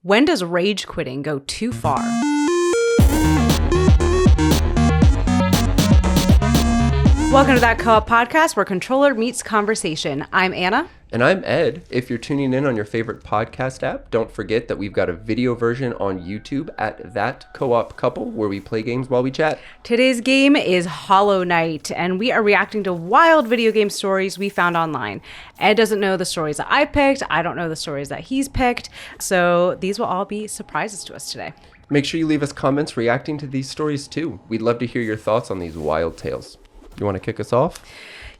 When does rage quitting go too far? Welcome to That Co-op Podcast, where controller meets conversation. I'm Anna. And I'm Ed. If you're tuning in on your favorite podcast app, don't forget that we've got a video version on YouTube at That Co-op Couple, where we play games while we chat. Today's game is Hollow Knight, and we are reacting to wild video game stories we found online. Ed doesn't know the stories that I picked. I don't know the stories that he's picked. So these will all be surprises to us today. Make sure you leave us comments reacting to these stories too. We'd love to hear your thoughts on these wild tales. You want to kick us off?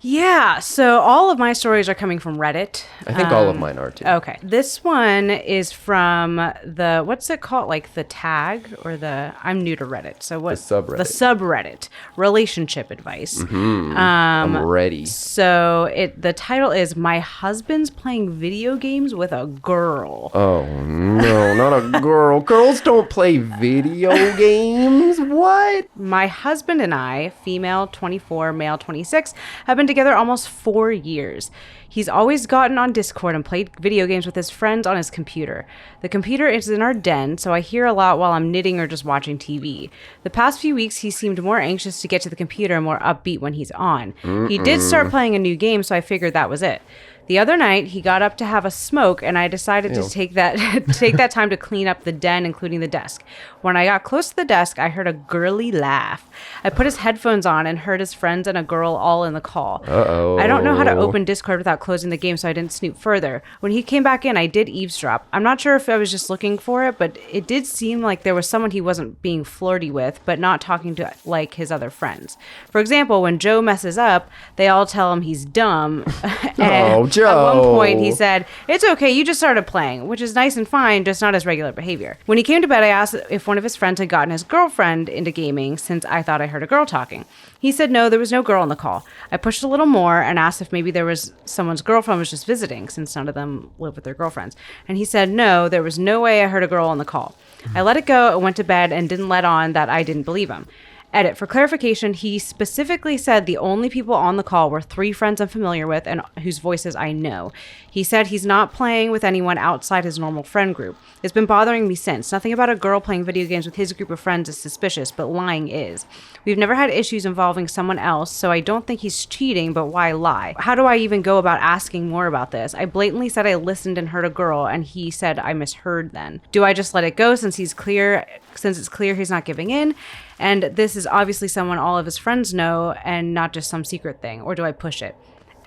Yeah, so all of my stories are coming from Reddit. I think all of mine are too. Okay. This one is from the, what's it called? Like the tag or the, I'm new to Reddit. So what? The subreddit. The subreddit. Relationship advice. I'm ready. So the title is My Husband's Playing Video Games with a Girl. Oh no, not a girl. Girls don't play video games. What? My husband and I, female 24, male 26, have been together almost 4 years. He's always gotten on Discord and played video games with his friends on his computer. The computer is in our den, so I hear a lot while I'm knitting or just watching TV. The past few weeks, he seemed more anxious to get to the computer and more upbeat when he's on. He did start playing a new game, so I figured that was it. The other night, he got up to have a smoke, and I decided to take that time to clean up the den, including the desk. When I got close to the desk, I heard a girly laugh. I put his headphones on and heard his friends and a girl all in the call. Uh-oh. I don't know how to open Discord without closing the game, so I didn't snoop further. When he came back in, I did eavesdrop. I'm not sure if I was just looking for it, but it did seem like there was someone he wasn't being flirty with, but not talking to like his other friends. For example, when Joe messes up, they all tell him he's dumb. Oh, Joe. At one point, he said, "It's okay, you just started playing," which is nice and fine, just not his regular behavior. When he came to bed, I asked if one of his friends had gotten his girlfriend into gaming, since I thought I heard a girl talking. He said no, there was no girl on the call. I pushed a little more and asked if maybe there was someone's girlfriend was just visiting, since none of them live with their girlfriends. And he said no, there was no way I heard a girl on the call. I let it go and went to bed and didn't let on that I didn't believe him. Edit. For clarification, he specifically said the only people on the call were 3 friends I'm familiar with and whose voices I know. He said he's not playing with anyone outside his normal friend group. It's been bothering me since. Nothing about a girl playing video games with his group of friends is suspicious, but lying is. We've never had issues involving someone else, so I don't think he's cheating, but why lie? How do I even go about asking more about this? I blatantly said I listened and heard a girl, and he said I misheard then. Do I just let it go since it's clear he's not giving in? And this is obviously someone all of his friends know and not just some secret thing. Or do I push it?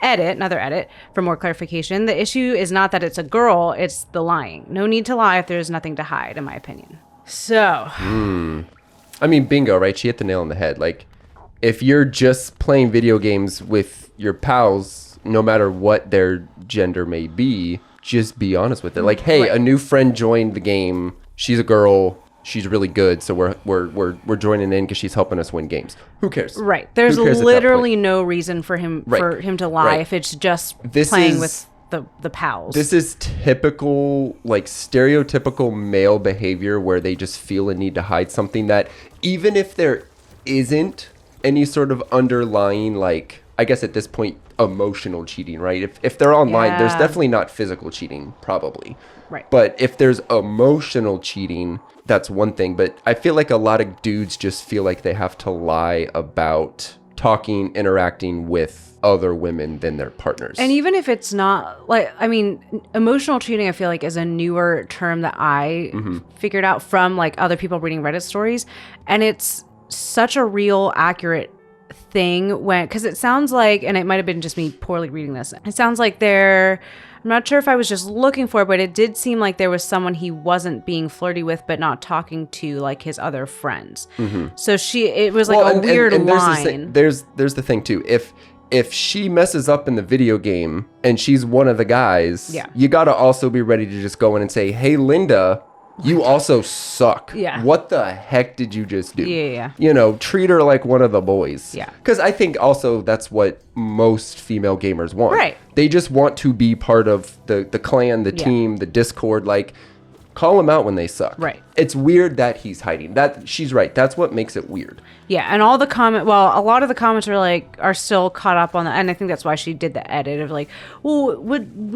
Edit, another edit, for more clarification. The issue is not that it's a girl, it's the lying. No need to lie if there's nothing to hide, in my opinion. So. I mean, bingo, right? She hit the nail on the head. Like, if you're just playing video games with your pals, no matter what their gender may be, just be honest with it. Like, hey, right. A new friend joined the game. She's a girl. She's really good, so we're joining in because she's helping us win games. Who cares? Right. There's literally no reason for him to lie if it's just playing with the pals. This is typical, like stereotypical male behavior where they just feel a need to hide something that even if there isn't any sort of underlying, like, I guess at this point, emotional cheating, right? If they're online, there's definitely not physical cheating, probably. Right. But if there's emotional cheating, that's one thing. But I feel like a lot of dudes just feel like they have to lie about talking, interacting with other women than their partners. And even if it's not, like, I mean, emotional cheating, I feel like, is a newer term that I figured out from, like, other people reading Reddit stories. And it's such a real, accurate thing because it sounds like, and it might have been just me poorly reading this, it sounds like I'm not sure if I was just looking for it, but it did seem like there was someone he wasn't being flirty with, but not talking to, like, his other friends. So it was like a weird line. There's the thing too. If she messes up in the video game and she's one of the guys, you got to also be ready to just go in and say, "Hey, Linda, you also suck. Yeah. What the heck did you just do?" Yeah. You know, treat her like one of the boys. Yeah. Because I think also that's what most female gamers want. Right. They just want to be part of the clan, the team, the Discord. Like, Call them out when they suck. Right. It's weird that he's hiding. That she's right. That's what makes it weird. Yeah, and all the a lot of the comments are still caught up on that, and I think that's why she did the edit of like, well,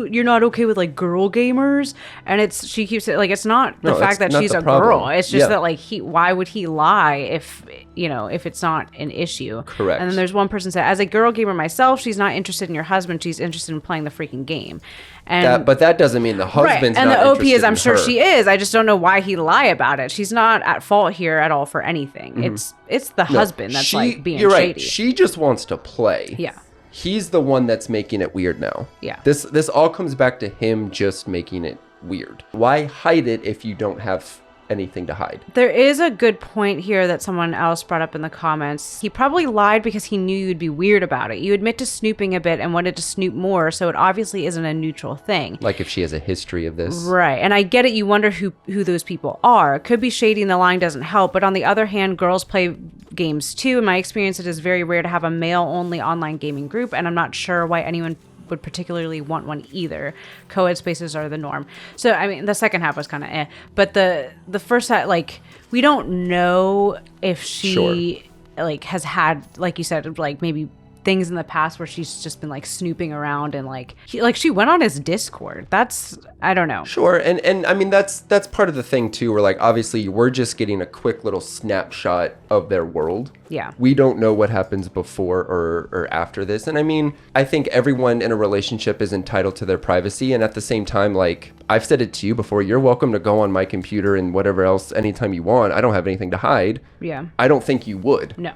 you're not okay with like girl gamers, and she keeps it like it's not the fact that she's a girl. It's just that like why would he lie if it's not an issue? Correct. And then there's one person said, as a girl gamer myself, she's not interested in your husband. She's interested in playing the freaking game. And but that doesn't mean the husband's right. And not the OP interested is, I'm in sure her. she is. I just don't know why he lie about it. She's not at fault here at all for anything. Mm-hmm. It's the husband that's like being you're shady. Right. She just wants to play. Yeah. He's the one that's making it weird now. Yeah. This all comes back to him just making it weird. Why hide it if you don't have anything to hide? There is a good point here that someone else brought up in the comments. He probably lied because he knew you'd be weird about it. You admit to snooping a bit and wanted to snoop more, so it obviously isn't a neutral thing. Like if she has a history of this. Right. And I get it. You wonder who those people are. It could be shady and the lying doesn't help. But on the other hand, girls play games too. In my experience, it is very rare to have a male-only online gaming group, and I'm not sure why anyone would particularly want one either. Co-ed spaces are the norm. So I mean, the second half was kind of but the first half, like, we don't know if she like has had, like you said, like maybe things in the past where she's just been like snooping around and like she went on his Discord. That's, I don't know. Sure. And I mean that's part of the thing too, where like obviously we're just getting a quick little snapshot of their world. Yeah. We don't know what happens before or after this. And I mean, I think everyone in a relationship is entitled to their privacy, and at the same time, like I've said it to you before, you're welcome to go on my computer and whatever else anytime you want. I don't have anything to hide. Yeah. I don't think you would. No.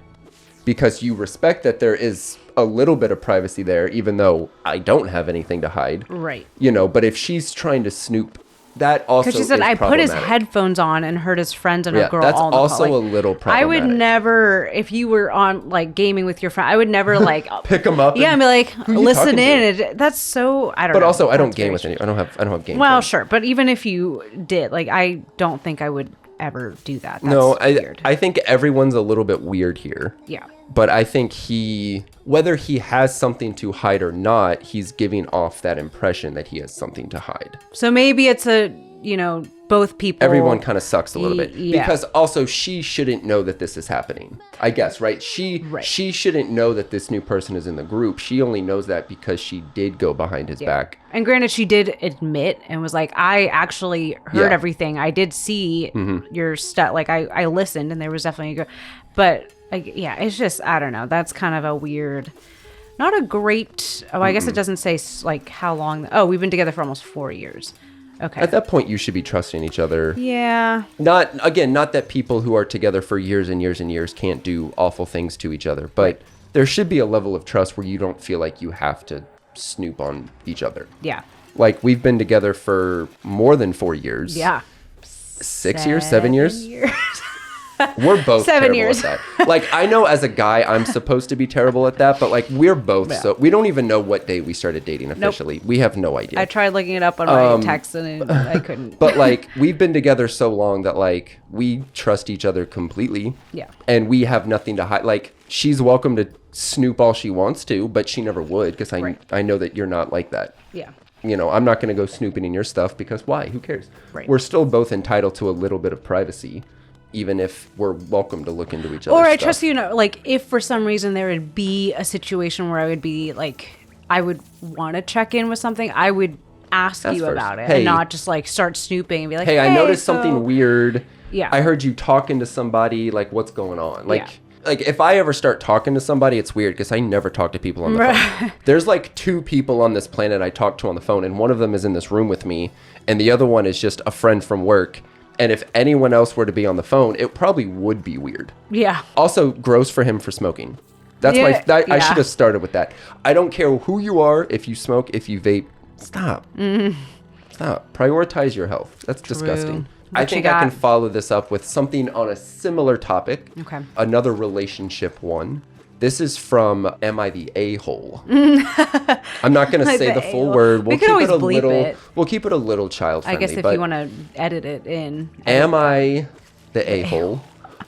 Because you respect that there is a little bit of privacy there, even though I don't have anything to hide. Right. But if she's trying to snoop, that also is because she said I put his problematic. headphones on and heard his friends and a girl that's all in the also call. a little problematic. I would never, if you were on like gaming with your friend, I would never like pick them up. Yeah, and be like, who are you listen talking in. to? That's so, I don't know. But also, I don't That's game very with any. I don't have game. Well, friends. sure, but even if you did, like, I don't think I would ever do that. That's No, weird. I think everyone's a little bit weird here. Yeah. But I think whether he has something to hide or not, he's giving off that impression that he has something to hide. So maybe it's both people. Everyone kind of sucks a little bit. Yeah. Because also she shouldn't know that this is happening. I guess, right? She shouldn't know that this new person is in the group. She only knows that because she did go behind his back. And granted, she did admit and was like, I actually heard everything. I did see your stuff. Like, I listened, and there was definitely but like, yeah, it's just, I don't know. That's kind of a weird, not a great, I guess it doesn't say like how long. We've been together for almost 4 years. Okay. At that point, you should be trusting each other. Yeah. Not that people who are together for years and years and years can't do awful things to each other, but there should be a level of trust where you don't feel like you have to snoop on each other. Yeah. Like, we've been together for more than 4 years. Yeah. 6 years, 7 years? We're both 7 terrible years. at that. Like, I know as a guy, I'm supposed to be terrible at that, but like, we're both so we don't even know what day we started dating officially. Nope. We have no idea. I tried looking it up on my text and I couldn't. But like, we've been together so long that like we trust each other completely. Yeah. And we have nothing to hide. Like, she's welcome to snoop all she wants to, but she never would, because I know that you're not like that. Yeah. I'm not going to go snooping in your stuff, because why? Who cares? Right. We're still both entitled to a little bit of privacy, even if we're welcome to look into each other's Or I stuff. trust like, if for some reason there would be a situation where I would be like, I would want to check in with something, I would ask you first. about it, Hey. and not just like start snooping and be like, hey, I noticed something weird. Yeah. I heard you talking to somebody. Like, what's going on? Like, if I ever start talking to somebody, it's weird because I never talk to people on the phone. There's like 2 people on this planet I talk to on the phone, and one of them is in this room with me, and the other one is just a friend from work. And if anyone else were to be on the phone, it probably would be weird. Yeah. Also, gross for him for smoking. That's I should have started with that. I don't care who you are. If you smoke, if you vape, stop. Stop. Prioritize your health. That's disgusting. I think I can follow this up with something on a similar topic. Okay. Another relationship one. This is from Am I the A-hole? I'm not going to say the full word. We could always bleep it. We'll keep it a little child friendly. I guess if you want to edit it in. Am I the A-hole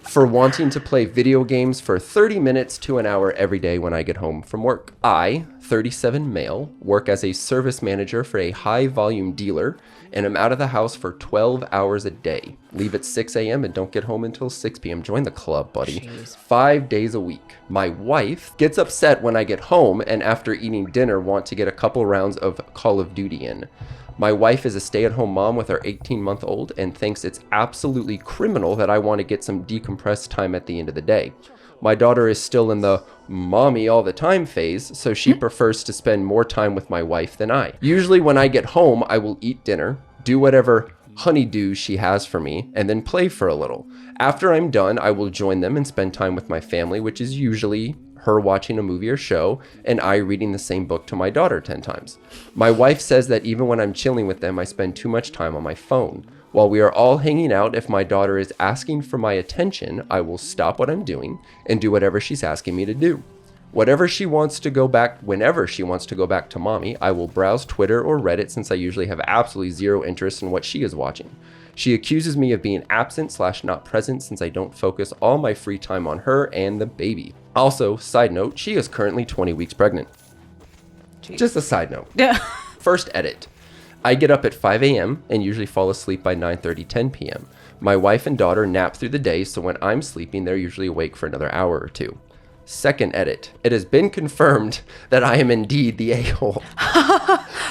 for wanting to play video games for 30 minutes to an hour every day when I get home from work. I, 37 male, work as a service manager for a high volume dealer and am out of the house for 12 hours a day. Leave at 6 a.m. and don't get home until 6 p.m. Join the club, buddy. Jeez. 5 days a week. My wife gets upset when I get home and after eating dinner want to get a couple rounds of Call of Duty in. My wife is a stay-at-home mom with our 18-month-old and thinks it's absolutely criminal that I want to get some decompressed time at the end of the day. My daughter is still in the mommy all the time phase, so she prefers to spend more time with my wife than I. Usually when I get home, I will eat dinner, do whatever honeydew she has for me, and then play for a little. After I'm done, I will join them and spend time with my family, which is usually her watching a movie or show, and I reading the same book to my daughter 10 times. My wife says that even when I'm chilling with them, I spend too much time on my phone. While we are all hanging out, if my daughter is asking for my attention, I will stop what I'm doing and do whatever she's asking me to do. Whenever she wants to go back to mommy, I will browse Twitter or Reddit since I usually have absolutely zero interest in what she is watching. She accuses me of being absent/not present since I don't focus all my free time on her and the baby. Also, side note, she is currently 20 weeks pregnant. Jeez. Just a side note. First edit. I get up at 5 a.m. and usually fall asleep by 9:30, 10 p.m. My wife and daughter nap through the day, so when I'm sleeping, they're usually awake for another hour or two. Second edit. It has been confirmed that I am indeed the a-hole.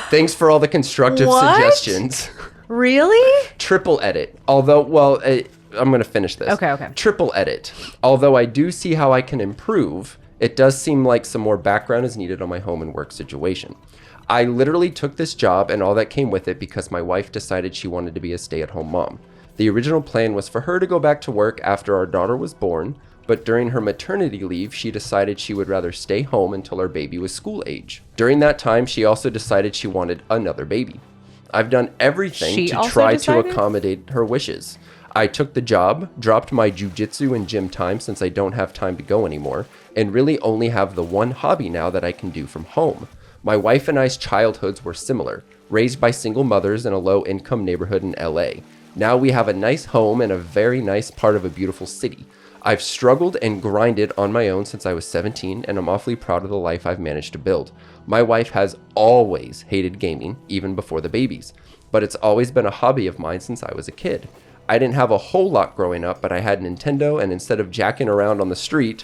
Thanks for all the constructive suggestions. Really? Triple edit. Although, well, I'm going to finish this. Okay. Triple edit. Although I do see how I can improve, it does seem like some more background is needed on my home and work situation. I literally took this job and all that came with it because my wife decided she wanted to be a stay-at-home mom. The original plan was for her to go back to work after our daughter was born, but during her maternity leave, she decided she would rather stay home until our baby was school age. During that time, she also decided she wanted another baby. I've done everything to try to accommodate her wishes. I took the job, dropped my jujitsu and gym time since I don't have time to go anymore, and really only have the one hobby now that I can do from home. My wife and I's childhoods were similar, raised by single mothers in a low-income neighborhood in LA. Now we have a nice home and a very nice part of a beautiful city. I've struggled and grinded on my own since I was 17, and I'm awfully proud of the life I've managed to build. My wife has always hated gaming, even before the babies, but it's always been a hobby of mine since I was a kid. I didn't have a whole lot growing up, but I had Nintendo, and instead of jacking around on the street,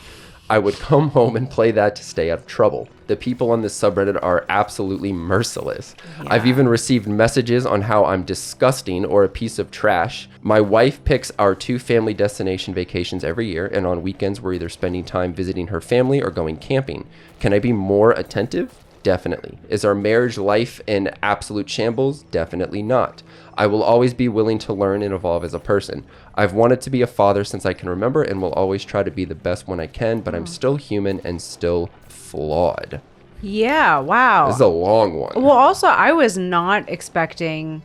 I would come home and play that to stay out of trouble. The people on this subreddit are absolutely merciless. Yeah. I've even received messages on how I'm disgusting or a piece of trash. My wife picks our 2 family destination vacations every year, and on weekends we're either spending time visiting her family or going camping. Can I be more attentive? Definitely. Is our marriage life in absolute shambles? Definitely not. I will always be willing to learn and evolve as a person. I've wanted to be a father since I can remember and will always try to be the best when I can, but I'm still human and still flawed. Yeah, wow. This is a long one. Well, also, I was not expecting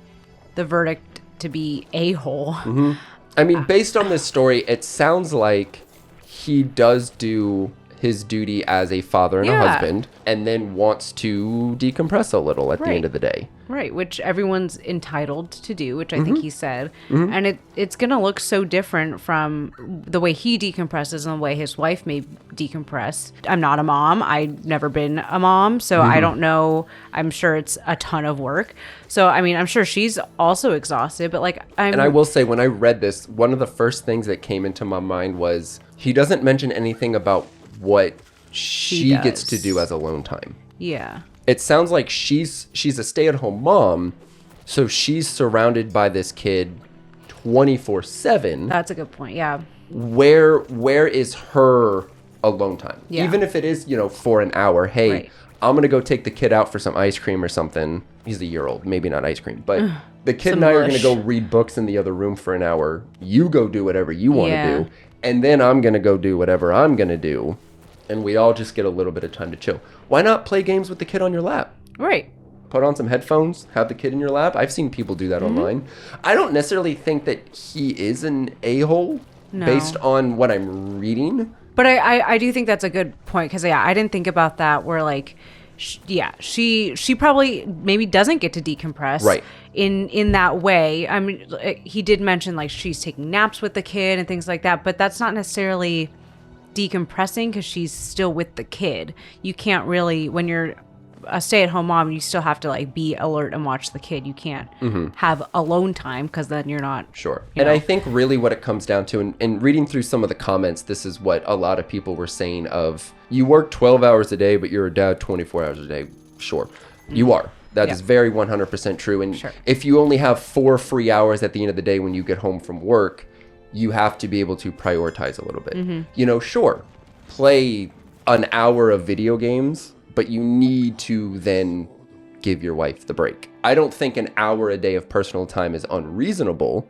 the verdict to be a-hole. Mm-hmm. I mean, based on this story, it sounds like he does do his duty as a father and a husband, and then wants to decompress a little at the end of the day. Right, which everyone's entitled to do, which I think he said. And it's going to look so different from the way he decompresses and the way his wife may decompress. I'm not a mom. I've never been a mom, so I don't know. I'm sure it's a ton of work. So, I mean, I'm sure she's also exhausted, but And I will say, when I read this, one of the first things that came into my mind was he doesn't mention anything about what she gets to do as alone time. Yeah. It sounds like she's a stay-at-home mom, so she's surrounded by this kid 24/7. That's a good point. Yeah. Where is her alone time? Yeah. Even if it is, for an hour. Hey, I'm gonna go take the kid out for some ice cream or something. He's a year old, maybe not ice cream, but the kid and I are gonna go read books in the other room for an hour. You go do whatever you want to do, and then I'm gonna go do whatever I'm gonna do. And we all just get a little bit of time to chill. Why not play games with the kid on your lap? Right. Put on some headphones, have the kid in your lap. I've seen people do that online. I don't necessarily think that he is an a-hole based on what I'm reading. But I do think that's a good point because, I didn't think about that where, she probably maybe doesn't get to decompress Right. in that way. I mean, he did mention like she's taking naps with the kid and things like that, but that's not necessarily decompressing because she's still with the kid. You can't really, when you're a stay-at-home mom, you still have to like be alert and watch the kid. You can't have alone time because then you're not Sure. you And know. I think really what it comes down to, and reading through some of the comments, this is what a lot of people were saying of, you work 12 hours a day, but you're a dad 24 hours a day. Sure. You are. That is very 100% true. And if you only have 4 free hours at the end of the day when you get home from work, you have to be able to prioritize a little bit. You know, sure, play an hour of video games, but you need to then give your wife the break. I don't think an hour a day of personal time is unreasonable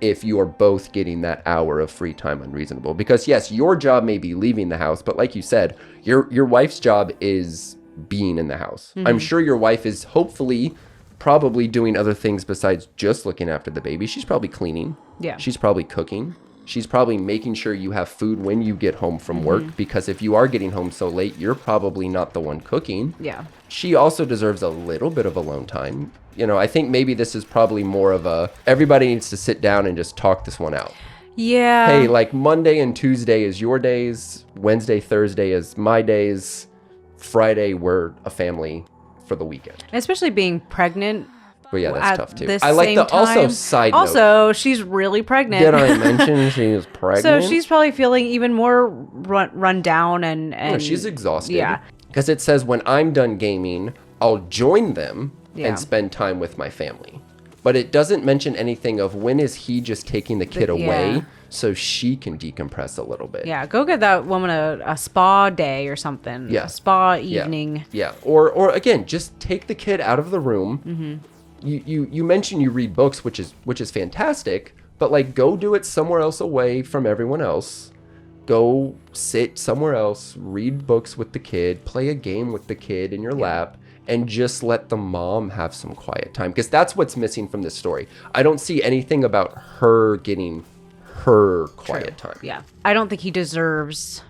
if you are both getting that hour of free time unreasonable. Because yes, your job may be leaving the house, but like you said, your wife's job is being in the house. I'm sure your wife is hopefully probably doing other things besides just looking after the baby. She's probably cleaning. Yeah. She's probably cooking. She's probably making sure you have food when you get home from work, because if you are getting home so late, you're probably not the one cooking. Yeah. She also deserves a little bit of alone time. You know, I think maybe this is probably more of a, everybody needs to sit down and just talk this one out. Yeah. Hey, like Monday and Tuesday is your days. Wednesday, Thursday is my days. Friday, we're a family for the weekend. Especially being pregnant. But yeah, that's tough too. This I like same the time. also side note. Also, she's really pregnant. Did I mention she was pregnant? So she's probably feeling even more run down and No, she's exhausted. Yeah. Because it says when I'm done gaming, I'll join them Yeah. and spend time with my family. But it doesn't mention anything of when is he just taking the kid away yeah. so she can decompress a little bit. Yeah, go get that woman a spa day or something. Yeah. A spa evening. Yeah. Or again, just take the kid out of the room. You mentioned you read books, which is fantastic, but like go do it somewhere else away from everyone else. Go sit somewhere else, read books with the kid, play a game with the kid in your lap, and just let the mom have some quiet time, because that's what's missing from this story. I don't see anything about her getting her quiet time. Yeah. I don't think he deserves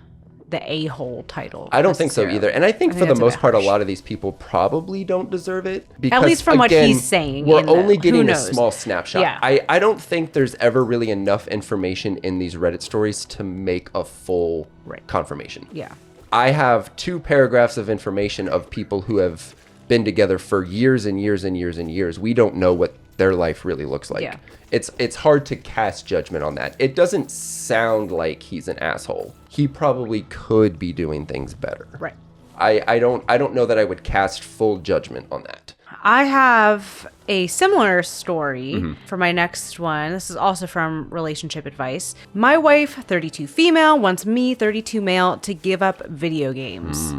the a-hole title. I don't think so either. And I think for the that's a most bit part, a harsh. lot of these people probably don't deserve it. Because, At least from what again, he's saying. We're in the- only who getting a knows? small snapshot. Yeah. I don't think there's ever really enough information in these Reddit stories to make a full confirmation. Yeah. I have 2 paragraphs of information of people who have been together for years and years and years and years. We don't know what their life really looks like. Yeah. It's hard to cast judgment on that. It doesn't sound like he's an asshole. He probably could be doing things better. Right. I don't know that I would cast full judgment on that. I have a similar story for my next one. This is also from Relationship Advice. My wife, 32 female, wants me, 32 male, to give up video games.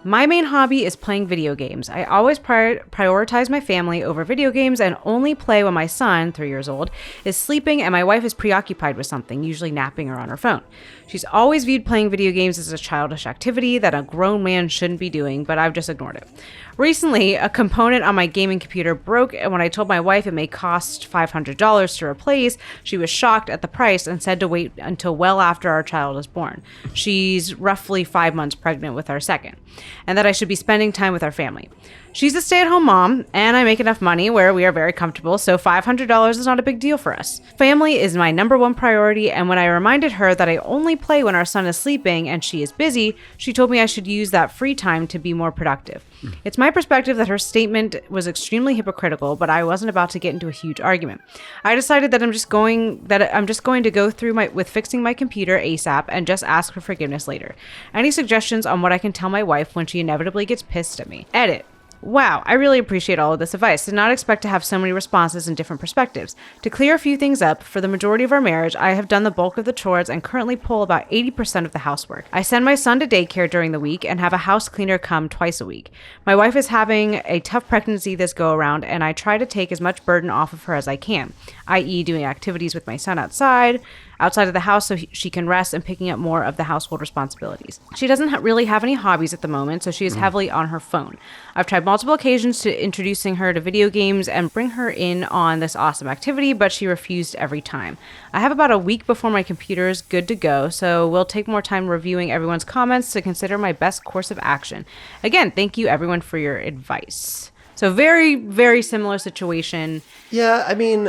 My main hobby is playing video games. I always prioritize my family over video games and only play when my son, 3 years old, is sleeping and my wife is preoccupied with something, usually napping or on her phone. She's always viewed playing video games as a childish activity that a grown man shouldn't be doing, but I've just ignored it. Recently, a component on my gaming computer broke, and when I told my wife it may cost $500 to replace, she was shocked at the price and said to wait until well after our child is born. She's roughly 5 months pregnant with our second, and that I should be spending time with our family. She's a stay-at-home mom, and I make enough money where we are very comfortable, so $500 is not a big deal for us. Family is my number one priority, and when I reminded her that I only play when our son is sleeping and she is busy, she told me I should use that free time to be more productive. It's my perspective that her statement was extremely hypocritical, but I wasn't about to get into a huge argument. I decided that I'm just going to go through with fixing my computer ASAP and just ask for forgiveness later. Any suggestions on what I can tell my wife when she inevitably gets pissed at me? Edit. Wow, I really appreciate all of this advice. Did not expect to have so many responses and different perspectives. To clear a few things up, for the majority of our marriage, I have done the bulk of the chores and currently pull about 80% of the housework. I send my son to daycare during the week and have a house cleaner come twice a week. My wife is having a tough pregnancy this go around, and I try to take as much burden off of her as I can, i.e. doing activities with my son outside of the house so she can rest and picking up more of the household responsibilities. She doesn't really have any hobbies at the moment, so she is heavily on her phone. I've tried multiple occasions to introducing her to video games and bring her in on this awesome activity, but she refused every time. I have about a week before my computer is good to go, so we'll take more time reviewing everyone's comments to consider my best course of action. Again, thank you everyone for your advice. So very, very similar situation. Yeah, I mean,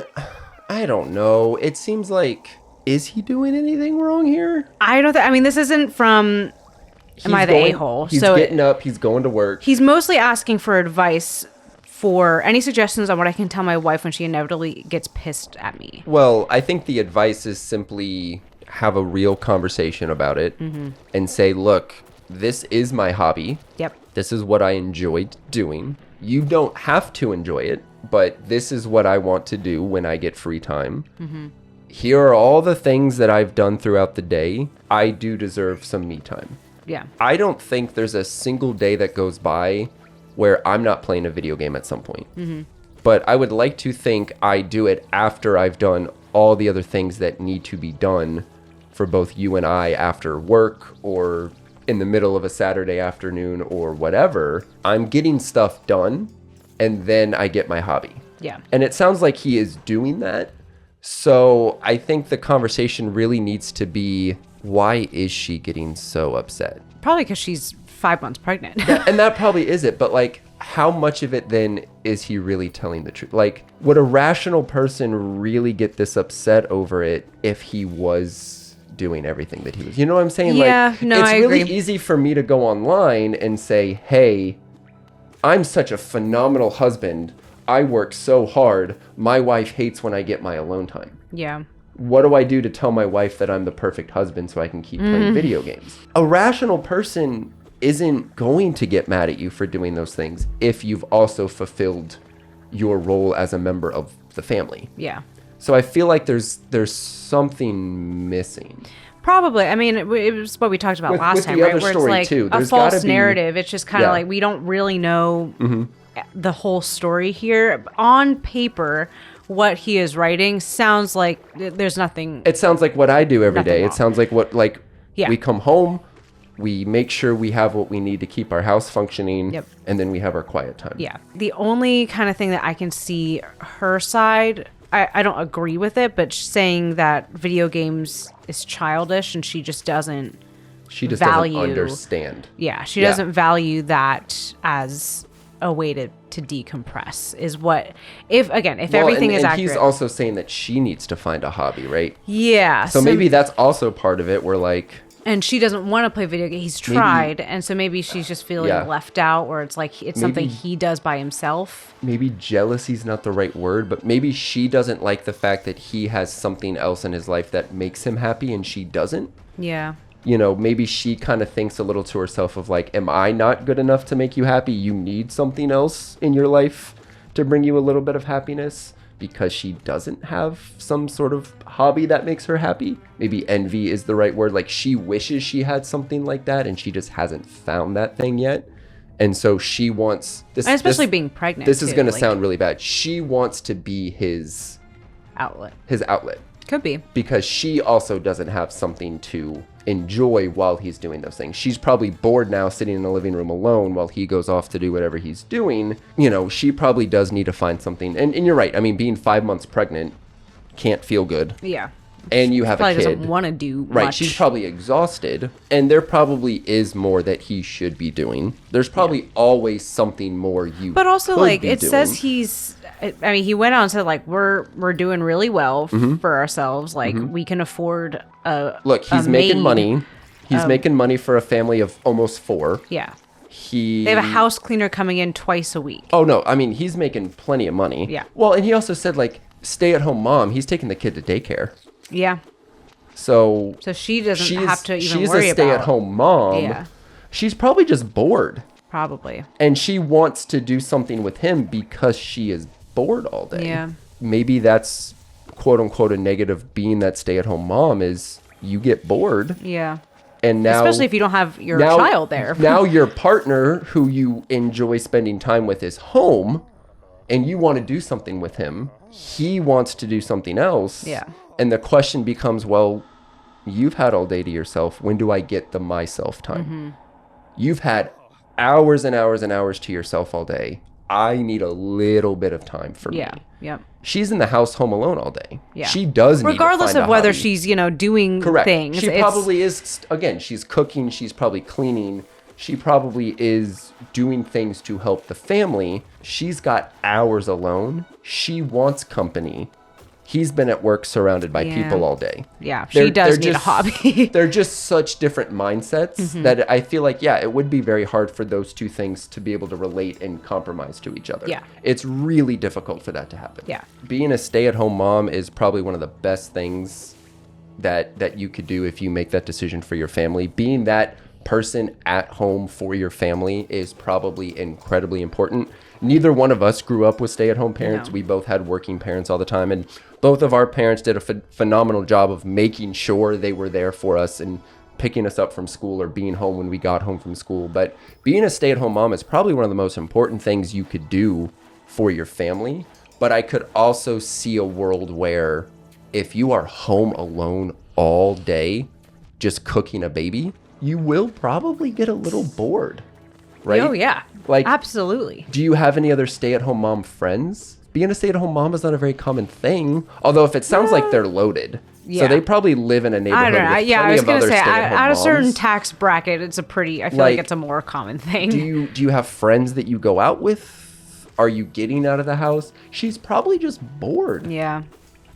I don't know. It seems like, is he doing anything wrong here? I don't think, I mean, this isn't from... Am I the a-hole? He's getting up. He's going to work. He's mostly asking for advice for any suggestions on what I can tell my wife when she inevitably gets pissed at me. Well, I think the advice is simply have a real conversation about it and say, look, this is my hobby. Yep. This is what I enjoy doing. You don't have to enjoy it, but this is what I want to do when I get free time. Here are all the things that I've done throughout the day. I do deserve some me time. Yeah. I don't think there's a single day that goes by where I'm not playing a video game at some point. But I would like to think I do it after I've done all the other things that need to be done for both you and I after work or in the middle of a Saturday afternoon or whatever. I'm getting stuff done and then I get my hobby. Yeah. And it sounds like he is doing that. So I think the conversation really needs to be, why is she getting so upset? Probably because she's 5 months pregnant. And that probably is it. But like, how much of it then is he really telling the truth? Like, would a rational person really get this upset over it if he was doing everything that he was? You know what I'm saying? Yeah, like, no, it's I really agree. easy for me to go online and say, hey, I'm such a phenomenal husband. I work so hard. My wife hates when I get my alone time. Yeah. What do I do to tell my wife that I'm the perfect husband so I can keep playing video games? A rational person isn't going to get mad at you for doing those things if you've also fulfilled your role as a member of the family. Yeah. So I feel like there's something missing. Probably. I mean, it was what we talked about last with time, the right? other Where it's story, like too. a There's false gotta be- narrative. It's just kind of Yeah. like we don't really know the whole story here. On paper, what he is writing sounds like there's nothing. It sounds like what I do every Nothing day. wrong. It sounds like what, like, Yeah. we come home, we make sure we have what we need to keep our house functioning, Yep. and then we have our quiet time. Yeah. The only kind of thing that I can see her side, I don't agree with it, but saying that video games is childish and she just doesn't. She just value- doesn't understand. Yeah, she Yeah. doesn't value that as a way to decompress is what if everything is and accurate. he's also saying that she needs to find a hobby, right? Yeah. So maybe that's also part of it where like, and she doesn't want to play video games. He's tried, and so maybe she's just feeling Yeah. left out, where it's like it's something Maybe- he does by himself. maybe jealousy's not the right word, but maybe she doesn't like the fact that he has something else in his life that makes him happy and she doesn't. Yeah. You know, maybe she kind of thinks a little to herself of like, am I not good enough to make you happy? You need something else in your life to bring you a little bit of happiness because she doesn't have some sort of hobby that makes her happy. Maybe envy is the right word. Like she wishes she had something like that and she just hasn't found that thing yet. And so she wants this, And especially this- being pregnant. This is too, going to like, sound really bad. She wants to be his outlet. outlet Could be. because she also doesn't have something to enjoy while he's doing those things. She's probably bored now sitting in the living room alone while he goes off to do whatever he's doing. You know, she probably does need to find something. And you're right. I mean, being 5 months pregnant can't feel good. Yeah. And you have Probably a kid. doesn't want to do Right, much. she's probably exhausted, and there probably is more that he should be doing. There's probably always something more you But also, could like, be it doing. says he's. I mean, he went on and said, like, we're doing really well for ourselves. Like, we can afford a. Look, he's a making maid. money. He's making money for a family of almost 4. Yeah. He They have a house cleaner coming in twice a week. Oh no, I mean he's making plenty of money. Yeah. Well, and he also said like stay-at-home mom. He's taking the kid to daycare, Yeah. so So she doesn't she's have to even she's worry a about. stay-at-home mom. Yeah. She's probably just bored, Probably. and she wants to do something with him because she is bored all day. Yeah. Maybe that's quote unquote a negative being that stay-at-home mom is you get bored, Yeah. and now Especially if you don't have your now- child there. Now your partner who you enjoy spending time with is home and you want to do something with him. He wants to do something else. Yeah. And the question becomes, well, you've had all day to yourself. When do I get the myself time? Mm-hmm. You've had hours and hours and hours to yourself all day. I need a little bit of time for Yeah. me. Yep. She's in the house home alone all day. Yeah. She does need regardless to find of a whether hobby. she's, doing Correct. things. She probably is, again, she's cooking, she's probably cleaning. She probably is doing things to help the family. She's got hours alone. She wants company. He's been at work surrounded by people all day. Yeah, she does need a just, hobby. They're just such different mindsets that I feel like, it would be very hard for those two things to be able to relate and compromise to each other. Yeah. It's really difficult for that to happen. Yeah. Being a stay-at-home mom is probably one of the best things that you could do if you make that decision for your family. Being that person at home for your family is probably incredibly important. Neither one of us grew up with stay-at-home parents. No. We both had working parents all the time, and both of our parents did a phenomenal job of making sure they were there for us and picking us up from school or being home when we got home from school. But being a stay-at-home mom is probably one of the most important things you could do for your family. But I could also see a world where if you are home alone all day just cooking a baby, you will probably get a little bored, right? Oh, yeah. Like, absolutely. Do you have any other stay-at-home mom friends? Being a stay-at-home mom is not a very common thing. Although if it sounds like they're loaded. Yeah. So they probably live in a I neighborhood don't know. with Yeah, I plenty was of going to other say, stay-at-home at a certain moms. tax bracket, I feel like it's a more common thing. Do you have friends that you go out with? Are you getting out of the house? She's probably just bored. Yeah.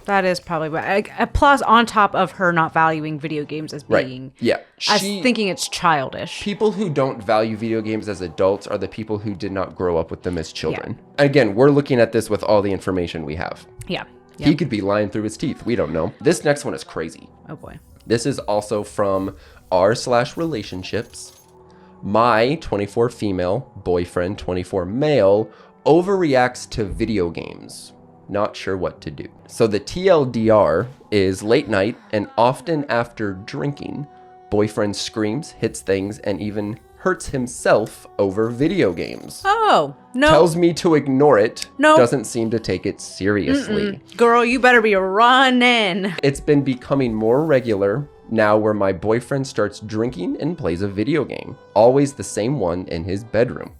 That is probably plus on top of her not valuing video games as being, Right. Yeah. as thinking it's childish. People who don't value video games as adults are the people who did not grow up with them as children. Again, we're looking at this with all the information we have. Yeah. He could be lying through his teeth. We don't know. This next one is crazy. Oh boy. This is also from r/relationships. My 24 female boyfriend, 24 male, overreacts to video games. Not sure what to do. So the TLDR is late night and often after drinking, boyfriend screams, hits things, and even hurts himself over video games. Oh, no. Tells me to ignore it. No. Doesn't seem to take it seriously. Girl, you better be running. It's been becoming more regular now where my boyfriend starts drinking and plays a video game. Always the same one in his bedroom.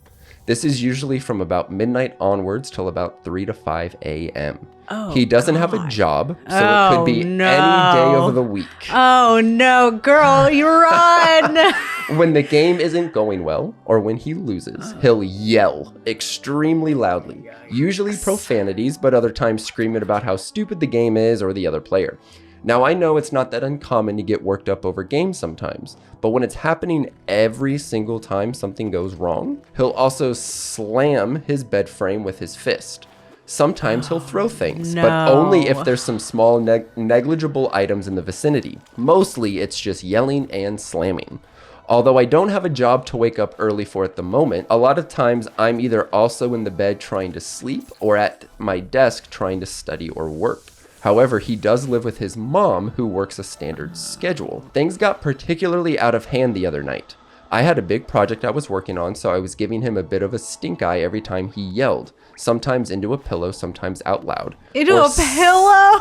This is usually from about midnight onwards till about 3 to 5 a.m. Oh, he doesn't have a job, so it could be no. any day of the week. Oh, no, girl, you run. When the game isn't going well, or when he loses, he'll yell extremely loudly. Usually profanities, but other times screaming about how stupid the game is or the other player. Now, I know it's not that uncommon to get worked up over games sometimes, but when it's happening every single time something goes wrong, he'll also slam his bed frame with his fist. Sometimes he'll throw things, but only if there's some small negligible items in the vicinity. Mostly, it's just yelling and slamming. Although I don't have a job to wake up early for at the moment, a lot of times I'm either also in the bed trying to sleep or at my desk trying to study or work. However, he does live with his mom, who works a standard schedule. Things got particularly out of hand the other night. I had a big project I was working on, so I was giving him a bit of a stink eye every time he yelled, sometimes into a pillow, sometimes out loud. Into a pillow?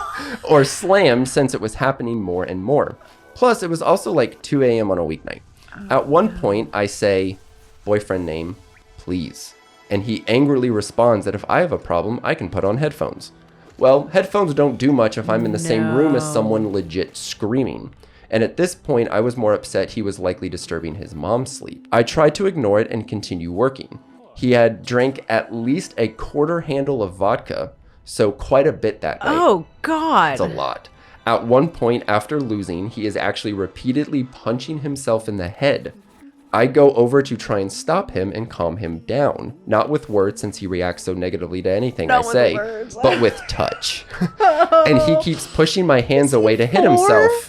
Or slammed, since it was happening more and more. Plus, it was also like 2 a.m. on a weeknight. At one point, I say, boyfriend name, please. And he angrily responds that if I have a problem, I can put on headphones. Well, headphones don't do much if I'm in the same room as someone legit screaming. And at this point, I was more upset he was likely disturbing his mom's sleep. I tried to ignore it and continue working. He had drank at least a quarter handle of vodka, so quite a bit that night. Oh, God. It's a lot. At one point, after losing, he is actually repeatedly punching himself in the head. I go over to try and stop him and calm him down. Not with words, since he reacts so negatively to anything I say, but with touch. And he keeps pushing my hands away to hit himself.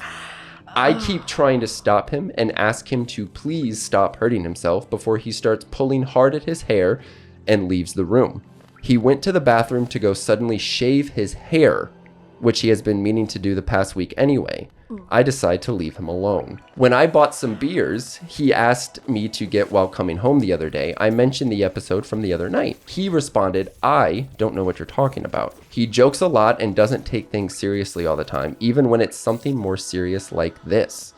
I keep trying to stop him and ask him to please stop hurting himself before he starts pulling hard at his hair and leaves the room. He went to the bathroom to go suddenly shave his hair, which he has been meaning to do the past week anyway. I decide to leave him alone. When I bought some beers, he asked me to get while coming home the other day. I mentioned the episode from the other night. He responded, I don't know what you're talking about. He jokes a lot and doesn't take things seriously all the time, even when it's something more serious like this.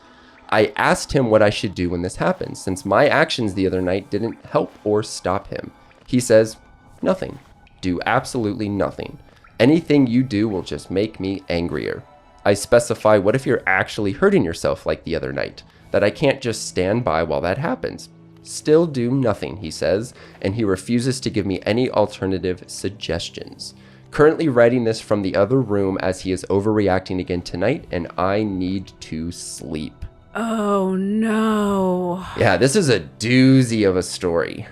I asked him what I should do when this happens, since my actions the other night didn't help or stop him. He says, nothing. Do absolutely nothing. Anything you do will just make me angrier. I specify, what if you're actually hurting yourself like the other night? That I can't just stand by while that happens. Still do nothing, he says, and he refuses to give me any alternative suggestions. Currently writing this from the other room as he is overreacting again tonight, and I need to sleep. Oh, no. Yeah, this is a doozy of a story.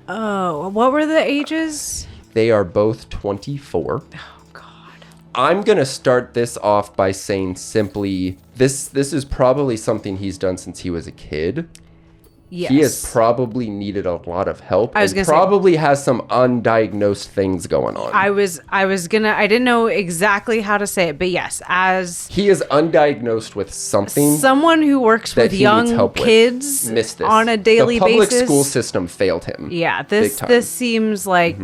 Oh, what were the ages? They are both 24. Oh, God. I'm going to start this off by saying simply, this is probably something he's done since he was a kid. Yes. He has probably needed a lot of help. I was and gonna say- probably has some undiagnosed things going on. I didn't know exactly how to say it, but yes, as He is undiagnosed with something. someone who works that with he needs young help with. kids Missed this. on a daily the public basis. school system failed him. Yeah, Big this time. this seems like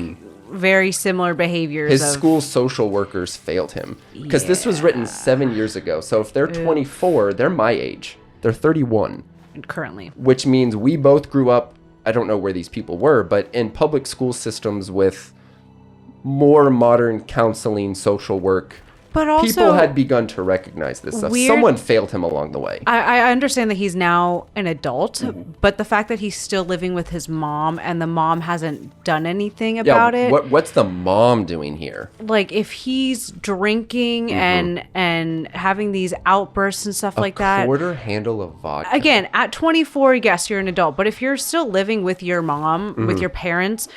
very similar behaviors. His of, school social workers failed him. Because this was written 7 years ago. So if they're 24, they're my age. They're 31. currently. Which means we both grew up, I don't know where these people were, but in public school systems with more modern counseling, social work. But also, People had begun to recognize this stuff. weird- Someone failed him along the way. I understand that he's now an adult, Mm-hmm. but the fact that he's still living with his mom and the mom hasn't done anything about it. What's the mom doing here? Like if he's drinking Mm-hmm. and having these outbursts and stuff like that. Quarter handle of vodka. Again, at 24, yes, you're an adult, but if you're still living with your mom, Mm-hmm. with your parents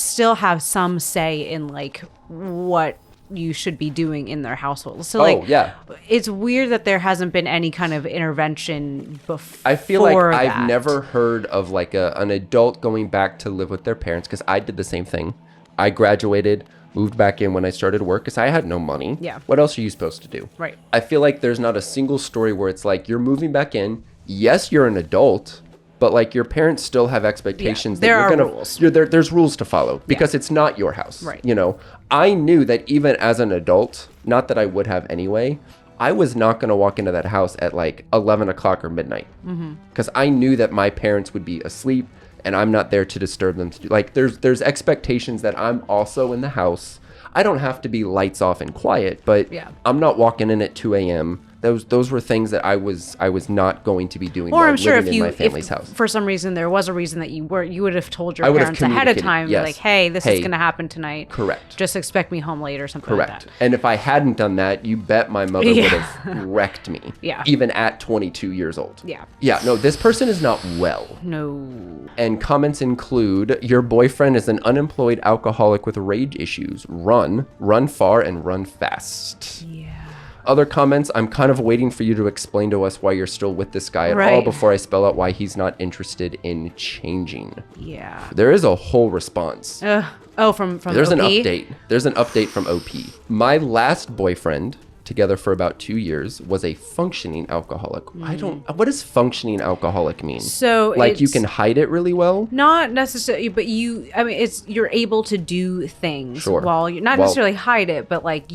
still have some say in like what you should be doing in their household. So like, yeah. it's weird that there hasn't been any kind of intervention before. I feel like that. I've never heard of like an adult going back to live with their parents, because I did the same thing. I graduated, moved back in when I started work because I had no money. Yeah. What else are you supposed to do? Right. I feel like there's not a single story where it's like you're moving back in. Yes, you're an adult, but like your parents still have expectations that there you're are gonna. rules. There's rules to follow because it's not your house. Right. You know, I knew that even as an adult, not that I would have anyway, I was not going to walk into that house at like 11 o'clock or midnight because I knew that my parents would be asleep and I'm not there to disturb them. To do like there's expectations that I'm also in the house. I don't have to be lights off and quiet, but Yeah. I'm not walking in at 2 a.m. Those were things that I was not going to be doing Or while I'm sure living if you, in my family's if house. for some reason there was a reason that you would have told I your would have parents ahead of communicated, time, yes. like, hey, this Hey, is going to happen tonight. correct. Just expect me home late or something like Correct. that. And if I hadn't done that, you bet my mother would have wrecked me. Yeah. Even at 22 years old. Yeah. Yeah, no, this person is not well. No. And comments include, your boyfriend is an unemployed alcoholic with rage issues. Run far, and run fast. Yeah. Other comments, I'm kind of waiting for you to explain to us why you're still with this guy at all Right. before I spell out why he's not interested in changing. Yeah. There is a whole response. From There's OP? an update. There's an update from OP. My last boyfriend, together for about 2 years, was a functioning alcoholic. What does functioning alcoholic mean? So like you it's- can hide it really well? Not necessarily, but you're able to do things Sure. while you're not Well- necessarily hide it, but like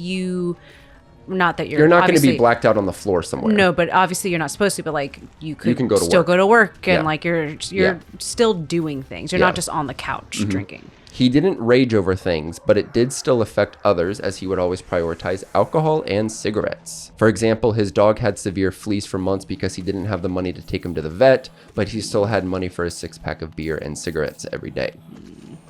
not that You're not going to be obviously- blacked out on the floor somewhere. No, but obviously you're not supposed to. But like you could can go to still work. go to work, and Yeah. like you're Yeah. still doing things. You're Yeah. not just on the couch drinking. He didn't rage over things, but it did still affect others, as he would always prioritize alcohol and cigarettes. For example, his dog had severe fleas for months because he didn't have the money to take him to the vet, but he still had money for a 6-pack of beer and cigarettes every day.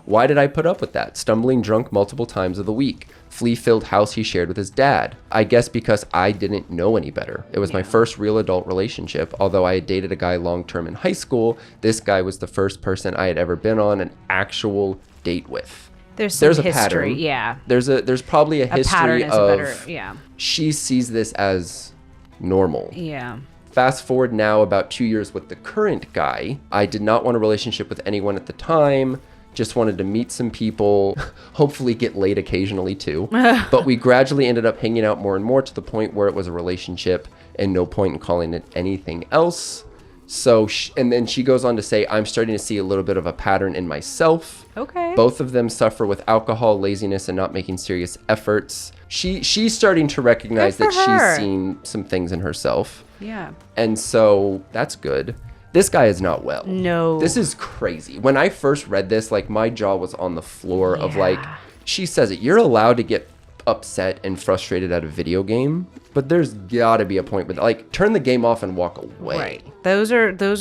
Why did I put up with that? Stumbling drunk multiple times of the week. Flea-filled house he shared with his dad. I guess because I didn't know any better. It was my first real adult relationship. Although I had dated a guy long-term in high school, this guy was the first person I had ever been on an actual date with. There's a history, pattern. yeah. There's probably a A history pattern is of a better, yeah, she sees this as normal. yeah. Fast forward now about 2 years with the current guy. I did not want a relationship with anyone at the time. Just wanted to meet some people, hopefully get laid occasionally too. But we gradually ended up hanging out more and more to the point where it was a relationship and no point in calling it anything else. So, and then she goes on to say, I'm starting to see a little bit of a pattern in myself. Okay. Both of them suffer with alcohol, laziness, and not making serious efforts. she's starting to recognize Good that for her. she's seen some things in herself. Yeah. And so that's good. This guy is not well. No. This is crazy. When I first read this, like, my jaw was on the floor of, like, she says it. You're allowed to get upset and frustrated at a video game, but there's gotta be a point with, like, turn the game off and walk away. Right. Those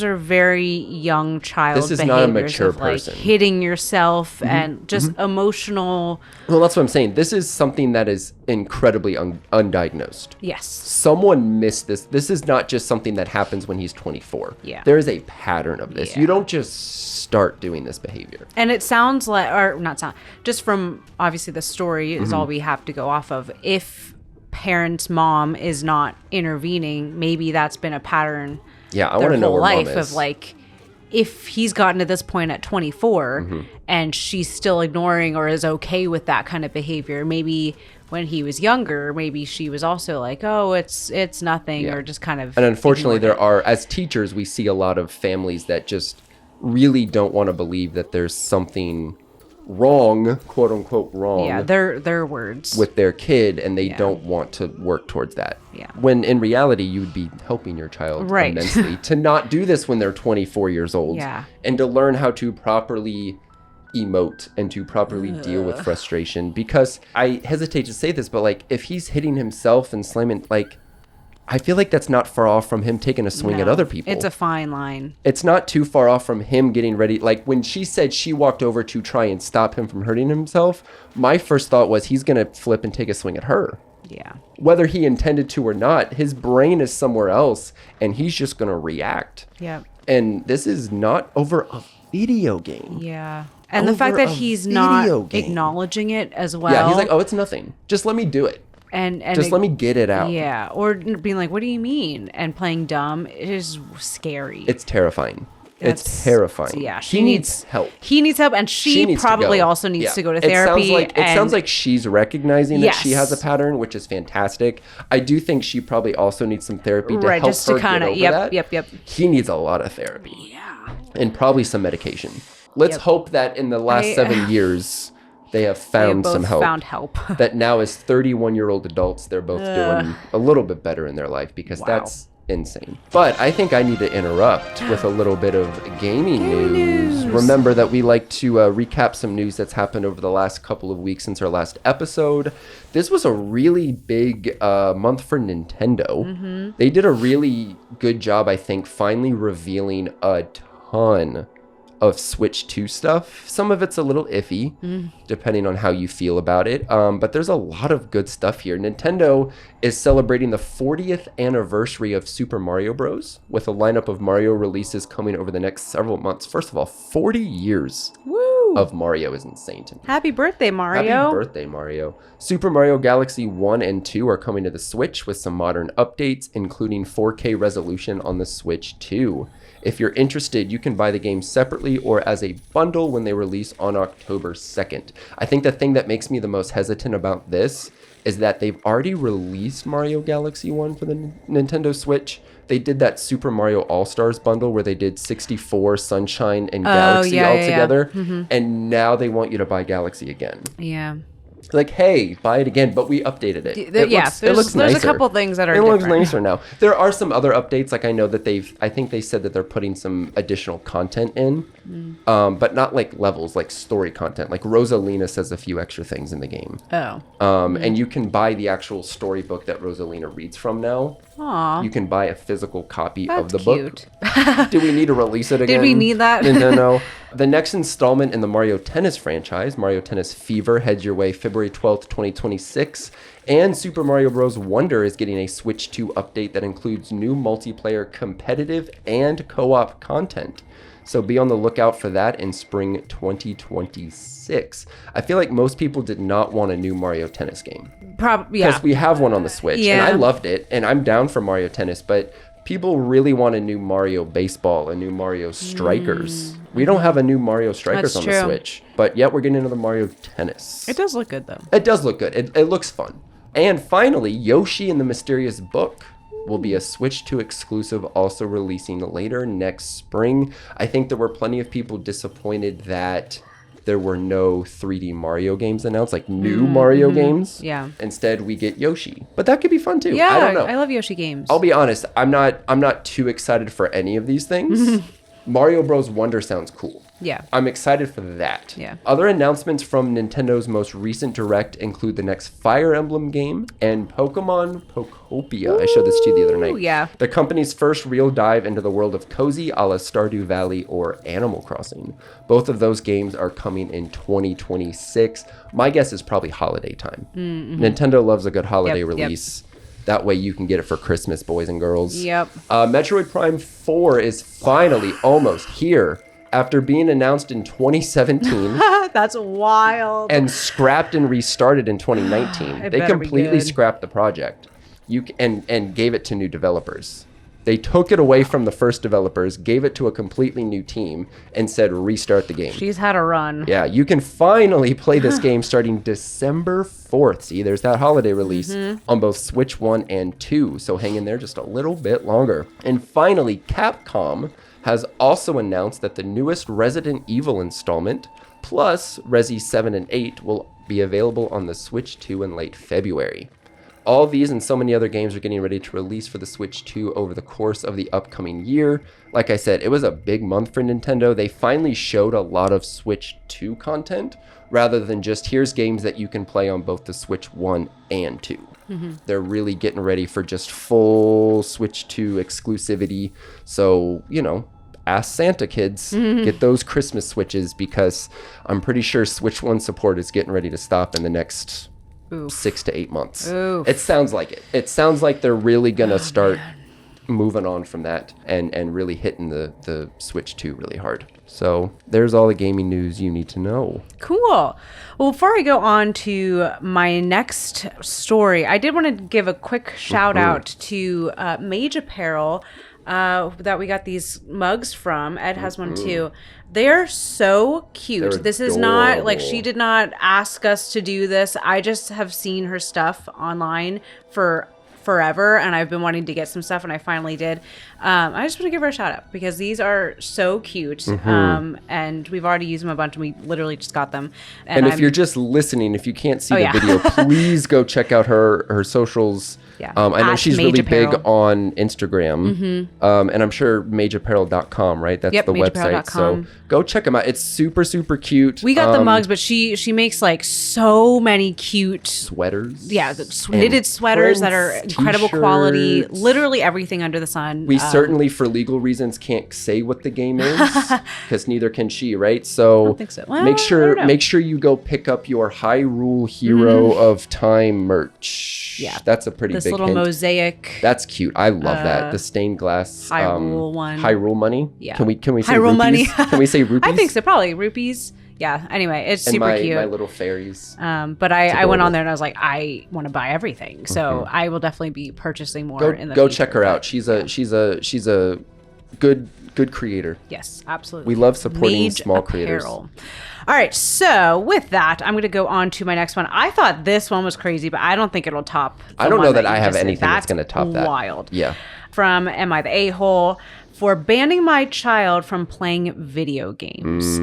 are very young child This is behaviors not a mature of, like, person. hitting yourself and just emotional. Well, that's what I'm saying. This is something that is incredibly undiagnosed. Yes. Someone missed this. This is not just something that happens when he's 24. Yeah. There is a pattern of this. Yeah. You don't just start doing this behavior. And it sounds like, or not sound, just from obviously the story is all we have to go off of. If parent's mom is not intervening, maybe that's been a pattern. Yeah, I want to know where life mom is. of, like, if he's gotten to this point at 24 and she's still ignoring or is okay with that kind of behavior, maybe when he was younger, maybe she was also like, oh, it's nothing, or just kind of. And unfortunately, ignored there are, as teachers, we see a lot of families that just really don't want to believe that there's something wrong, quote unquote wrong. Yeah, their words. With their kid, and they don't want to work towards that. Yeah. When in reality, you would be helping your child Right. immensely to not do this when they're 24 years old. Yeah. And to learn how to properly emote and to properly deal with frustration. Because I hesitate to say this, but, like, if he's hitting himself and slamming, like, I feel like that's not far off from him taking a swing at No, other people. It's a fine line. It's not too far off from him getting ready. Like, when she said she walked over to try and stop him from hurting himself, my first thought was he's going to flip and take a swing at her. Yeah. Whether he intended to or not, his brain is somewhere else, and he's just going to react. Yeah. And this is not over a video game. Yeah. And the fact Over that a he's not video game. acknowledging it as well. Yeah, he's like, oh, it's nothing. Just let me do it. and Just let me get it out. Yeah. Or being like, what do you mean? And playing dumb is scary. It's terrifying. It's That's- terrifying. Yeah. He needs help. He needs help. And she needs to probably go. also needs Yeah. to go to therapy. It sounds like she's recognizing that she has a Yes. pattern, which is fantastic. I do think she probably also needs some therapy to Right, help just to her kinda- get over yep, that. yep. He needs a lot of therapy. Yeah. And probably some medication. Let's Yep. hope that in the last 7 years they have They found both some help. found help. That now as 31-year-old adults, they're both doing a little bit better in their life, because that's insane. But I think I need to interrupt with a little bit of gaming news. Remember that we like to recap some news that's happened over the last couple of weeks since our last episode. This was a really big month for Nintendo. They did a really good job, I think, finally revealing a ton of Switch 2 stuff. Some of it's a little iffy, depending on how you feel about it. But there's a lot of good stuff here. Nintendo is celebrating the 40th anniversary of Super Mario Bros. With a lineup of Mario releases coming over the next several months. First of all, 40 years Woo! of Mario is insane to me. Happy birthday, Mario. Happy birthday, Mario. Super Mario Galaxy 1 and 2 are coming to the Switch with some modern updates, including 4K resolution on the Switch 2. If you're interested, you can buy the game separately or as a bundle when they release on October 2nd. I think the thing that makes me the most hesitant about this is that they've already released Mario Galaxy 1 for the Nintendo Switch. They did that Super Mario All-Stars bundle where they did 64, Sunshine, and Galaxy all together. And now they want you to buy Galaxy again. Yeah. Like, hey, buy it again, but we updated it. It looks there's nicer. a couple things that are It looks different. nicer now. There are some other updates, like I know that I think they said that they're putting some additional content in, but not like levels, like story content. Like Rosalina says a few extra things in the game. Oh. And you can buy the actual storybook that Rosalina reads from now. Aw. You can buy a physical copy of That's the cute. book. Do we need to release it again? we need that? Nintendo. The next installment in the Mario Tennis franchise, Mario Tennis Fever, heads your way February 12th, 2026. And Super Mario Bros. Wonder is getting a Switch 2 update that includes new multiplayer competitive and co-op content. So be on the lookout for that in spring 2026. I feel like most people did not want a new Mario Tennis game. Probably, Because yeah. we have one on the Switch, and Yeah. I loved it, and I'm down for Mario Tennis, but people really want a new Mario Baseball, a new Mario Strikers. We don't have a new Mario Strikers That's on the true. Switch, but yet we're getting into the Mario Tennis. It does look good, though. It does look good. It looks fun. And finally, Yoshi and the Mysterious Book will be a Switch 2 exclusive, also releasing later next spring. I think there were plenty of people disappointed that there were no 3D Mario games announced, like new Mario games. Yeah. Instead, we get Yoshi. But that could be fun too. Yeah, I don't know. I love Yoshi games. I'll be honest, I'm not too excited for any of these things. Mario Bros. Wonder sounds cool. Yeah. I'm excited for that. Yeah. Other announcements from Nintendo's most recent Direct include the next Fire Emblem game and Pokemon Pokopia. I showed this to you the other night. Yeah. The company's first real dive into the world of cozy a la Stardew Valley or Animal Crossing. Both of those games are coming in 2026. My guess is probably holiday time. Nintendo loves a good holiday release. That way you can get it for Christmas, boys and girls. Yep. Metroid Prime 4 is finally almost here. After being announced in 2017 That's wild. and scrapped and restarted in 2019, It they better be completely good. scrapped the project. And gave it to new developers. They took it away from the first developers, gave it to a completely new team, and said restart the game. She's had a run. Yeah, you can finally play this game starting December 4th. See, there's that holiday release on both Switch 1 and 2. So hang in there just a little bit longer. And finally, Capcom has also announced that the newest Resident Evil installment, plus Resi 7 and 8, will be available on the Switch 2 in late February. All these and so many other games are getting ready to release for the Switch 2 over the course of the upcoming year. Like I said, it was a big month for Nintendo. They finally showed a lot of Switch 2 content rather than just here's games that you can play on both the Switch 1 and 2. They're really getting ready for just full Switch 2 exclusivity. So, ask Santa, kids, get those Christmas Switches because I'm pretty sure Switch 1 support is getting ready to stop in the next 6 to 8 months. Oof. It sounds like it. It sounds like they're really going to start moving on from that and really hitting the Switch 2 really hard. So there's all the gaming news you need to know. Cool. Well, before I go on to my next story, I did want to give a quick shout out to Mage Apparel that we got these mugs from. Ed has one too. They're so cute. They're This is not like adorable. she did not ask us to do this. I just have seen her stuff online for forever and I've been wanting to get some stuff and I finally did. I just want to give her a shout out because these are so cute. And we've already used them a bunch and we literally just got them. And if you're just listening, if you can't see the yeah. video, please go check out her socials. Yeah. I know At she's Mage really big Apparel. on Instagram. And I'm sure mageapparel.com, right? That's Yep, the website. So mageapparel.com. go check them out. It's super, super cute. we got the mugs, but she makes like so many cute Sweaters. Yeah, the and knitted sweaters that are prints, incredible quality. t-shirts. Literally everything under the sun. We certainly, for legal reasons, can't say what the game is because neither can she, right? So don't think so. Well, make I don't know. make sure you go pick up your Hyrule Hero of Time merch. Yeah. That's a pretty this big little hint. mosaic That's cute. I love that. The stained glass Hyrule one. Hyrule money. Yeah. Can we say Hyrule rupees? money. Can we say rupees? I think so. Probably rupees. Yeah. Anyway, it's And super my cute. little fairies. But I went adorable. on there and I was like, I want to buy everything. So I will definitely be purchasing more in the Go future. check her out. She's a good creator. Yes, absolutely. We love supporting Mage small creators. Apparel. All right, so with that, I'm going to go on to my next one. I thought this one was crazy, but I don't think it'll top. The I don't one know that you I have just did. anything that's gonna top that. Wild. Yeah. From Am I the A-hole? For banning my child from playing video games.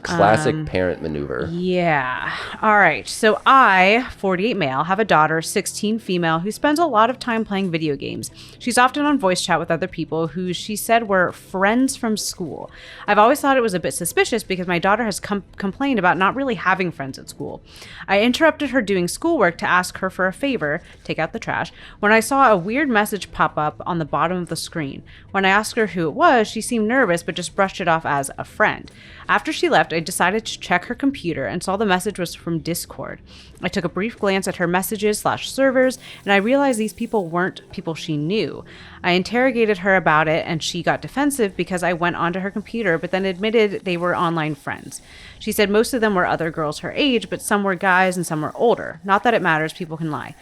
Classic parent maneuver. Yeah. All right. So I, 48 male, have a daughter, 16 female, who spends a lot of time playing video games. She's often on voice chat with other people who she said were friends from school. I've always thought it was a bit suspicious because my daughter has complained about not really having friends at school. I interrupted her doing schoolwork to ask her for a favor, take out the trash, when I saw a weird message pop up on the bottom of the screen. When I asked her who it was, she seemed nervous but just brushed it off as a friend. After she left, I decided to check her computer and saw the message was from Discord. I took a brief glance at her messages/servers and I realized these people weren't people she knew. I interrogated her about it and she got defensive because I went onto her computer but then admitted they were online friends. She said most of them were other girls her age, but some were guys and some were older. Not that it matters, people can lie.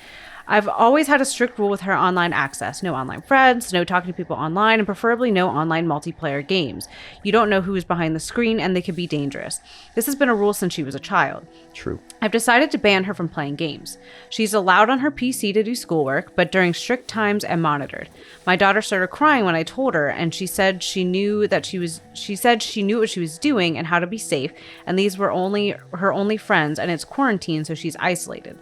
I've always had a strict rule with her online access. No online friends, no talking to people online, and preferably no online multiplayer games. You don't know who is behind the screen, and they can be dangerous. This has been a rule since she was a child. True. I've decided to ban her from playing games. She's allowed on her PC to do schoolwork, but during strict times and monitored. My daughter started crying when I told her, and she said she knew what she was doing and how to be safe, and these were her only friends, and it's quarantine, so she's isolated.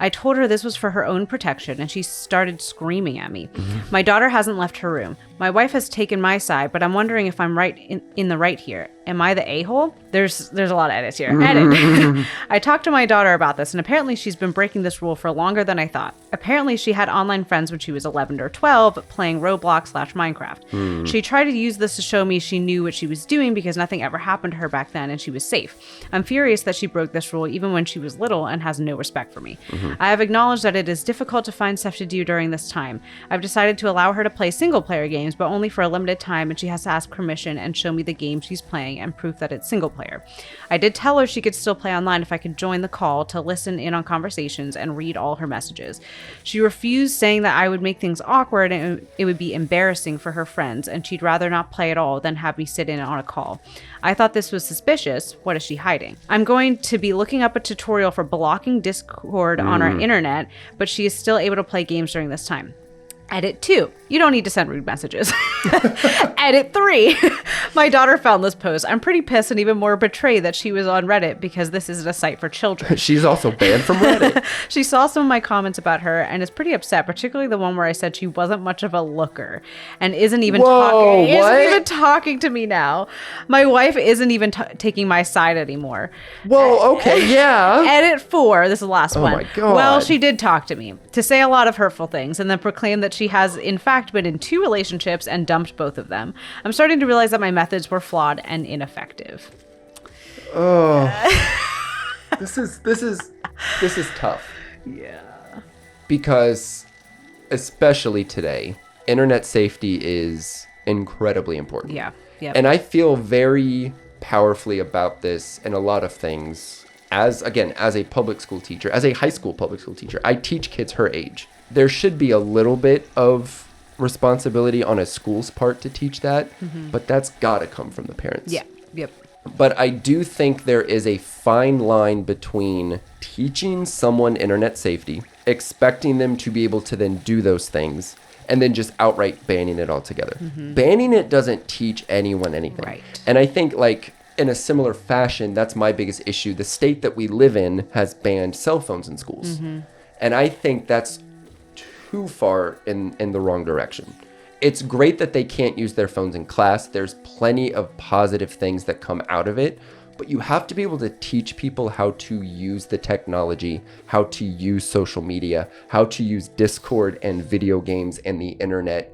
I told her this was for her own protection, and she started screaming at me. My daughter hasn't left her room. My wife has taken my side, but I'm wondering if I'm right in the right here. Am I the a-hole? There's a lot of edits here. Edit. I talked to my daughter about this, and apparently she's been breaking this rule for longer than I thought. Apparently she had online friends when she was 11 or 12 playing Roblox/Minecraft. She tried to use this to show me she knew what she was doing because nothing ever happened to her back then and she was safe. I'm furious that she broke this rule even when she was little and has no respect for me. I have acknowledged that it is difficult to find stuff to do during this time. I've decided to allow her to play single-player games, but only for a limited time, and she has to ask permission and show me the game she's playing and proof that it's single-player. I did tell her she could still play online if I could join the call to listen in on conversations and read all her messages. She refused, saying that I would make things awkward and it would be embarrassing for her friends, and she'd rather not play at all than have me sit in on a call. I thought this was suspicious. What is she hiding? I'm going to be looking up a tutorial for blocking Discord on our internet, but she is still able to play games during this time. Edit 2. You don't need to send rude messages. Edit 3. My daughter found this post. I'm pretty pissed and even more betrayed that she was on Reddit because this isn't a site for children. She's also banned from Reddit. She saw some of my comments about her and is pretty upset, particularly the one where I said she wasn't much of a looker and isn't even talking to me now. My wife isn't even taking my side anymore. Whoa, okay, yeah. Edit 4. This is the last one. Oh my God. Well, she did talk to me to say a lot of hurtful things and then proclaim that she has in fact been in 2 relationships and dumped both of them. I'm starting to realize that my methods were flawed and ineffective. Oh. This is tough. Yeah. Because especially today, internet safety is incredibly important. Yeah. Yep. And I feel very powerfully about this in a lot of things. As a public school teacher, as a high school public school teacher, I teach kids her age. There should be a little bit of responsibility on a school's part to teach that, but that's gotta come from the parents. Yeah. Yep. But I do think there is a fine line between teaching someone internet safety, expecting them to be able to then do those things, and then just outright banning it altogether. Banning it doesn't teach anyone anything. Right. And I think, like, in a similar fashion, that's my biggest issue. The state that we live in has banned cell phones in schools. And I think that's too far in the wrong direction. It's great that they can't use their phones in class. There's plenty of positive things that come out of it, but you have to be able to teach people how to use the technology, how to use social media, how to use Discord and video games and the internet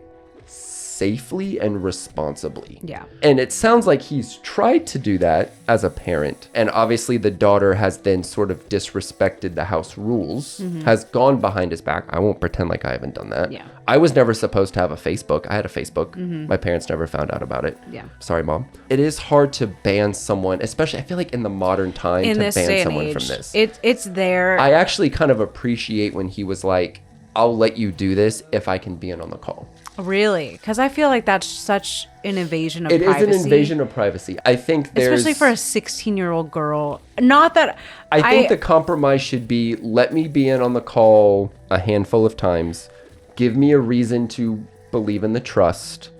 safely and responsibly. Yeah. And it sounds like he's tried to do that as a parent. And obviously the daughter has then sort of disrespected the house rules, has gone behind his back. I won't pretend like I haven't done that. Yeah. I was never supposed to have a Facebook. I had a Facebook. My parents never found out about it. Yeah. Sorry, Mom. It is hard to ban someone, especially I feel like in the modern time, In to this day ban and someone age, from this. it's there. I actually kind of appreciate when he was like, I'll let you do this if I can be in on the call. Really? Because I feel like that's such an invasion of It privacy. is an invasion of privacy. I think there's... Especially for a 16-year-old girl. Not that... I think the compromise should be, let me be in on the call a handful of times, give me a reason to believe in the trust,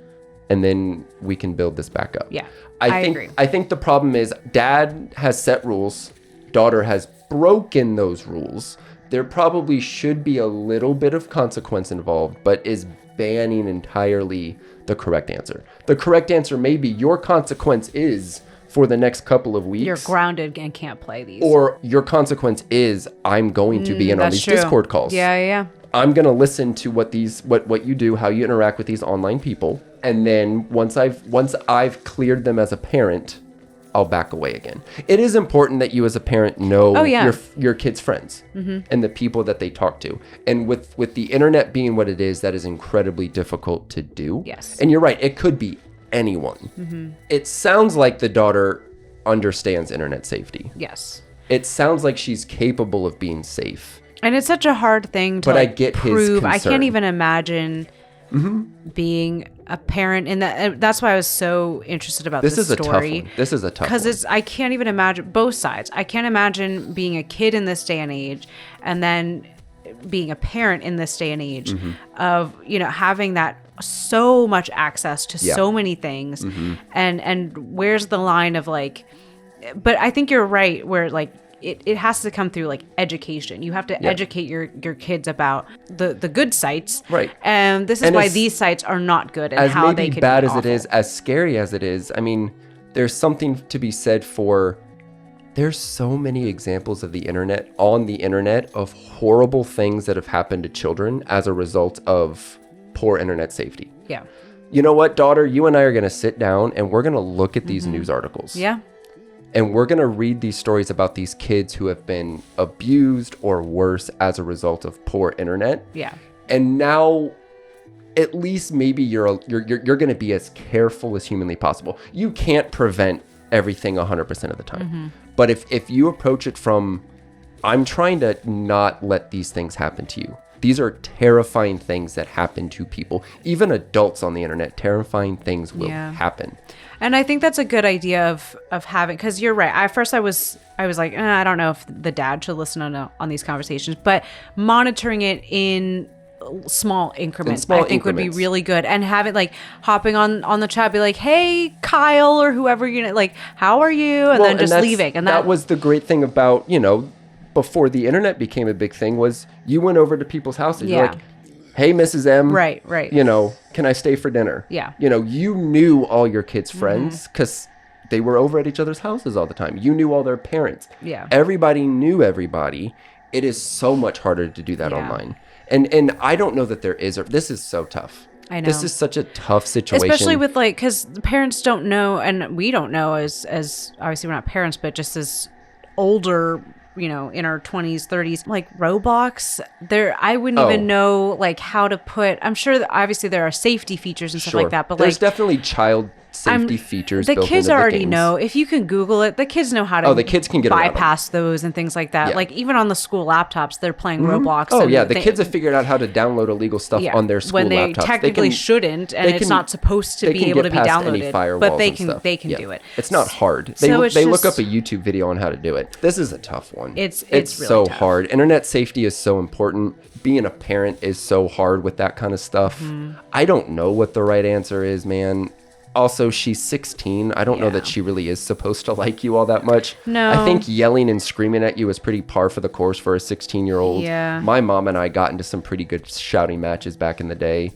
and then we can build this back up. Yeah, I agree. I think the problem is dad has set rules, daughter has broken those rules. There probably should be a little bit of consequence involved, but is banning entirely the correct answer. The correct answer may be your consequence is for the next couple of weeks. You're grounded and can't play these. Or your consequence is I'm going to be in on these true. Discord calls. Yeah. I'm going to listen to what you do, how you interact with these online people. And then once I've cleared them as a parent, I'll back away again. It is important that you as a parent know your kids' friends and the people that they talk to. And with the internet being what it is, that is incredibly difficult to do. Yes. And you're right, it could be anyone. It sounds like the daughter understands internet safety. Yes. It sounds like she's capable of being safe. And it's such a hard thing to But I get his prove. I concern. can't even imagine being a parent in that. And that's why I was so interested about This this is a tough story. one. This is a tough one. Because I can't even imagine both sides. I can't imagine being a kid in this day and age and then being a parent in this day and age of, having that so much access to so many things. And where's the line of like, but I think you're right where like, it has to come through like education. You have to educate your kids about the good sites. Right. And this is why these sites are not good and as how maybe they can bad be as awful. it is, as scary as it is, I mean, there's something to be said for there's so many examples of the internet of horrible things that have happened to children as a result of poor internet safety. Yeah. You know what, daughter? You and I are going to sit down and we're going to look at these news articles. Yeah. And we're going to read these stories about these kids who have been abused or worse as a result of poor internet. Yeah. And now at least maybe you're going to be as careful as humanly possible. You can't prevent everything 100% of the time. But if you approach it from, I'm trying to not let these things happen to you. These are terrifying things that happen to people, even adults on the internet. Terrifying things will happen. And I think that's a good idea of having, because you're right. At first I was like, I don't know if the dad should listen on these conversations, but monitoring it in small increments, I think would be really good. And have it like hopping on the chat, be like, hey, Kyle, or whoever, like, how are you? And then just leaving. And that was the great thing about, before the internet became a big thing was you went over to people's houses. You're like, hey, Mrs. M. Right. Can I stay for dinner? Yeah. You knew all your kids' friends because they were over at each other's houses all the time. You knew all their parents. Yeah. Everybody knew everybody. It is so much harder to do that online. And I don't know that there is. This is so tough. I know. This is such a tough situation. Especially with like, because the parents don't know, and we don't know as obviously we're not parents, but just as older, in our 20s, 30s, like Roblox, I wouldn't even know like how to put, I'm sure that obviously there are safety features and stuff like that, but there's definitely child safety features the built kids into the already games. know. If you can Google it, the kids know how to the kids can get bypass those and things like that. Yeah. Like even on the school laptops, they're playing Roblox. Oh and yeah, the kids have figured out how to download illegal stuff on their school when they laptops. technically shouldn't, and it's not supposed to be able to be downloaded. But they can do it. It's not hard. They look up a YouTube video on how to do it. This is a tough one. It's really so tough. hard. Internet safety is so important. Being a parent is so hard with that kind of stuff. I don't know what the right answer is, man. Also, she's 16. I don't know that she really is supposed to like you all that much. No. I think yelling and screaming at you is pretty par for the course for a 16-year-old. Yeah. My mom and I got into some pretty good shouting matches back in the day.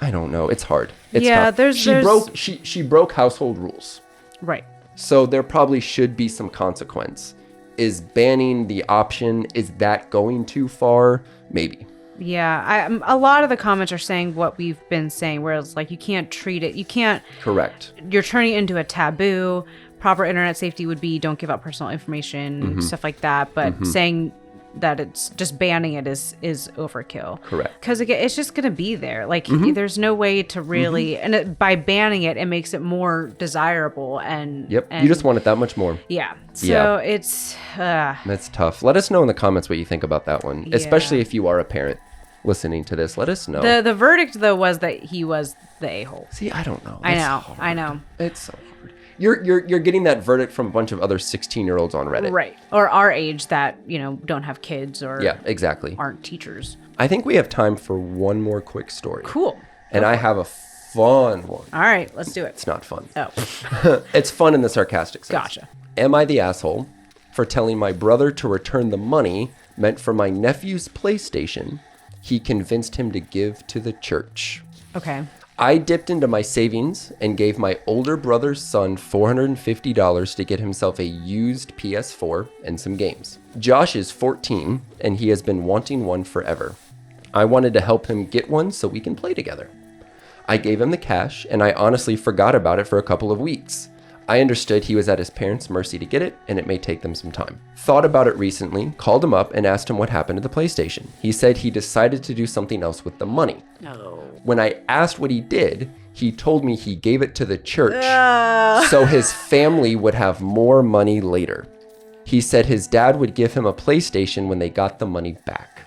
I don't know. It's hard. It's tough. She broke household rules. Right. So there probably should be some consequence. Is banning the option, is that going too far? Maybe. Yeah, a lot of the comments are saying what we've been saying, where it's like you can't treat it, you can't. Correct. You're turning it into a taboo. Proper internet safety would be don't give out personal information, stuff like that. But saying that it's just banning it is overkill. Correct. Because again, it's just gonna be there. Like there's no way to really, and by banning it, it makes it more desirable and. Yep. And, you just want it that much more. Yeah. So it's. That's tough. Let us know in the comments what you think about that one, especially if you are a parent listening to this. Let us know. The verdict though was that he was the a-hole. See, I don't know. I know. It's so hard. You're getting that verdict from a bunch of other 16-year-olds on Reddit. Right. Or our age that, don't have kids or exactly. aren't teachers. I think we have time for one more quick story. Cool. And I have a fun one. All right, let's do it. It's not fun. Oh. It's fun in the sarcastic sense. Gotcha. Am I the asshole for telling my brother to return the money meant for my nephew's PlayStation he convinced him to give to the church? Okay. I dipped into my savings and gave my older brother's son $450 to get himself a used PS4 and some games. Josh is 14 and he has been wanting one forever. I wanted to help him get one so we can play together. I gave him the cash and I honestly forgot about it for a couple of weeks. I understood he was at his parents' mercy to get it, and it may take them some time. Thought about it recently, called him up, and asked him what happened to the PlayStation. He said he decided to do something else with the money. No. When I asked what he did, he told me he gave it to the church so his family would have more money later. He said his dad would give him a PlayStation when they got the money back.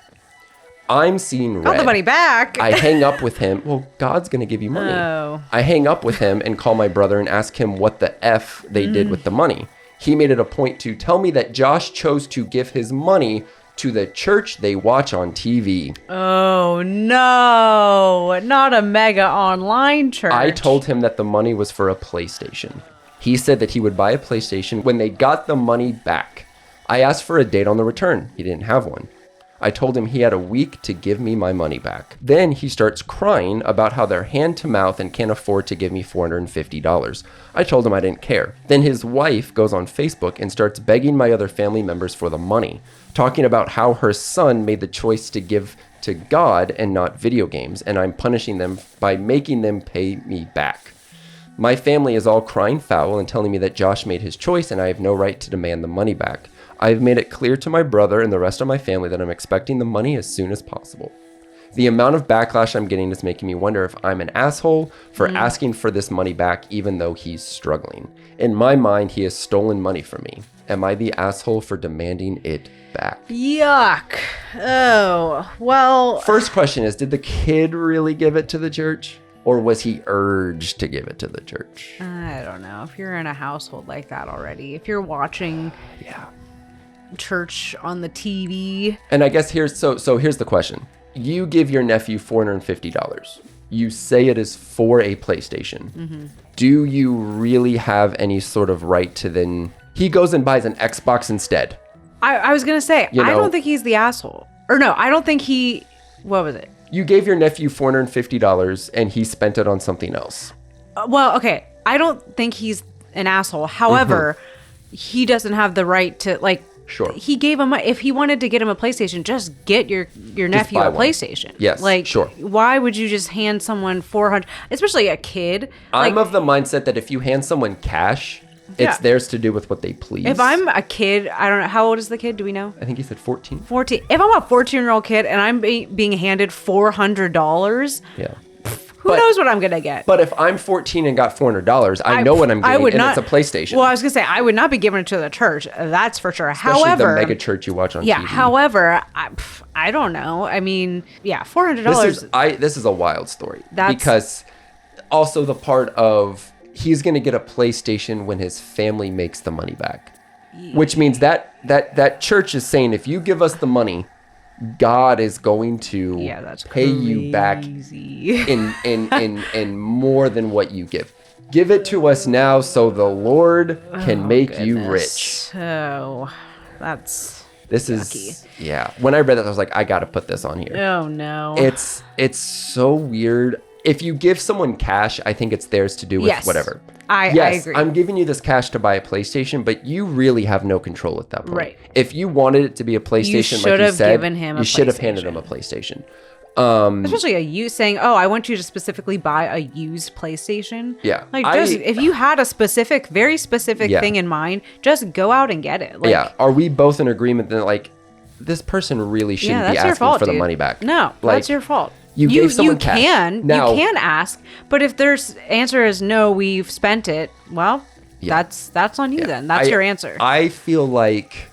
I'm seeing red. Got the money back. I hang up with him. Well, God's going to give you money. Oh. I hang up with him and call my brother and ask him what the F they did with the money. He made it a point to tell me that Josh chose to give his money to the church they watch on TV. Oh, no. Not a mega online church. I told him that the money was for a PlayStation. He said that he would buy a PlayStation when they got the money back. I asked for a date on the return. He didn't have one. I told him he had a week to give me my money back. Then he starts crying about how they're hand to mouth and can't afford to give me $450. I told him I didn't care. Then his wife goes on Facebook and starts begging my other family members for the money, talking about how her son made the choice to give to God and not video games, and I'm punishing them by making them pay me back. My family is all crying foul and telling me that Josh made his choice and I have no right to demand the money back. I've made it clear to my brother and the rest of my family that I'm expecting the money as soon as possible. The amount of backlash I'm getting is making me wonder if I'm an asshole for asking for this money back even though he's struggling. In my mind, he has stolen money from me. Am I the asshole for demanding it back? Yuck. Oh, well. First question is, did the kid really give it to the church? Or was he urged to give it to the church? I don't know. If you're in a household like that already, if you're watching church on the TV. And I guess here's the question. You give your nephew $450. You say it is for a PlayStation. Mm-hmm. Do you really have any sort of right to then... He goes and buys an Xbox instead. I was going to say, I don't think he's the asshole. Or no, I don't think he... What was it? You gave your nephew $450 and he spent it on something else. Well, okay. I don't think he's an asshole. However, he doesn't have the right to, like... Sure. He gave him, if he wanted to get him a PlayStation, just get your nephew a PlayStation. Yes, like, sure. Why would you just hand someone $400, especially a kid? I'm of the mindset that if you hand someone cash, it's theirs to do with what they please. If I'm a kid, I don't know, how old is the kid? Do we know? I think he said 14. 14. If I'm a 14-year-old kid and I'm being handed $400, yeah. Who knows what I'm going to get? But if I'm 14 and got $400, I know what I'm getting, and it's a PlayStation. Well, I was going to say, I would not be giving it to the church. That's for sure. Especially however, the mega church you watch on TV. Yeah, however, I don't know. I mean, yeah, $400. This is a wild story. Because also the part of he's going to get a PlayStation when his family makes the money back. Yeah. Which means that church is saying, if you give us the money, God is going to pay you back in more than what you give. Give it to us now so the Lord can make you rich. Oh, this yucky. Is when I read that, I was like, I got to put this on here. Oh no. It's so weird. If you give someone cash, I think it's theirs to do with whatever. I agree. I'm giving you this cash to buy a PlayStation, but you really have no control at that point. Right. If you wanted it to be a PlayStation, like you said, you should have handed him a PlayStation. Especially a used, saying, "Oh, I want you to specifically buy a used PlayStation." Yeah. Like, if you had a very specific thing in mind, just go out and get it. Like, Are we both in agreement that like this person really shouldn't be asking for the money back? No, that's your fault. You gave someone cash. You can ask, but if their answer is no, we've spent it, well, that's on you then. That's your answer. I feel like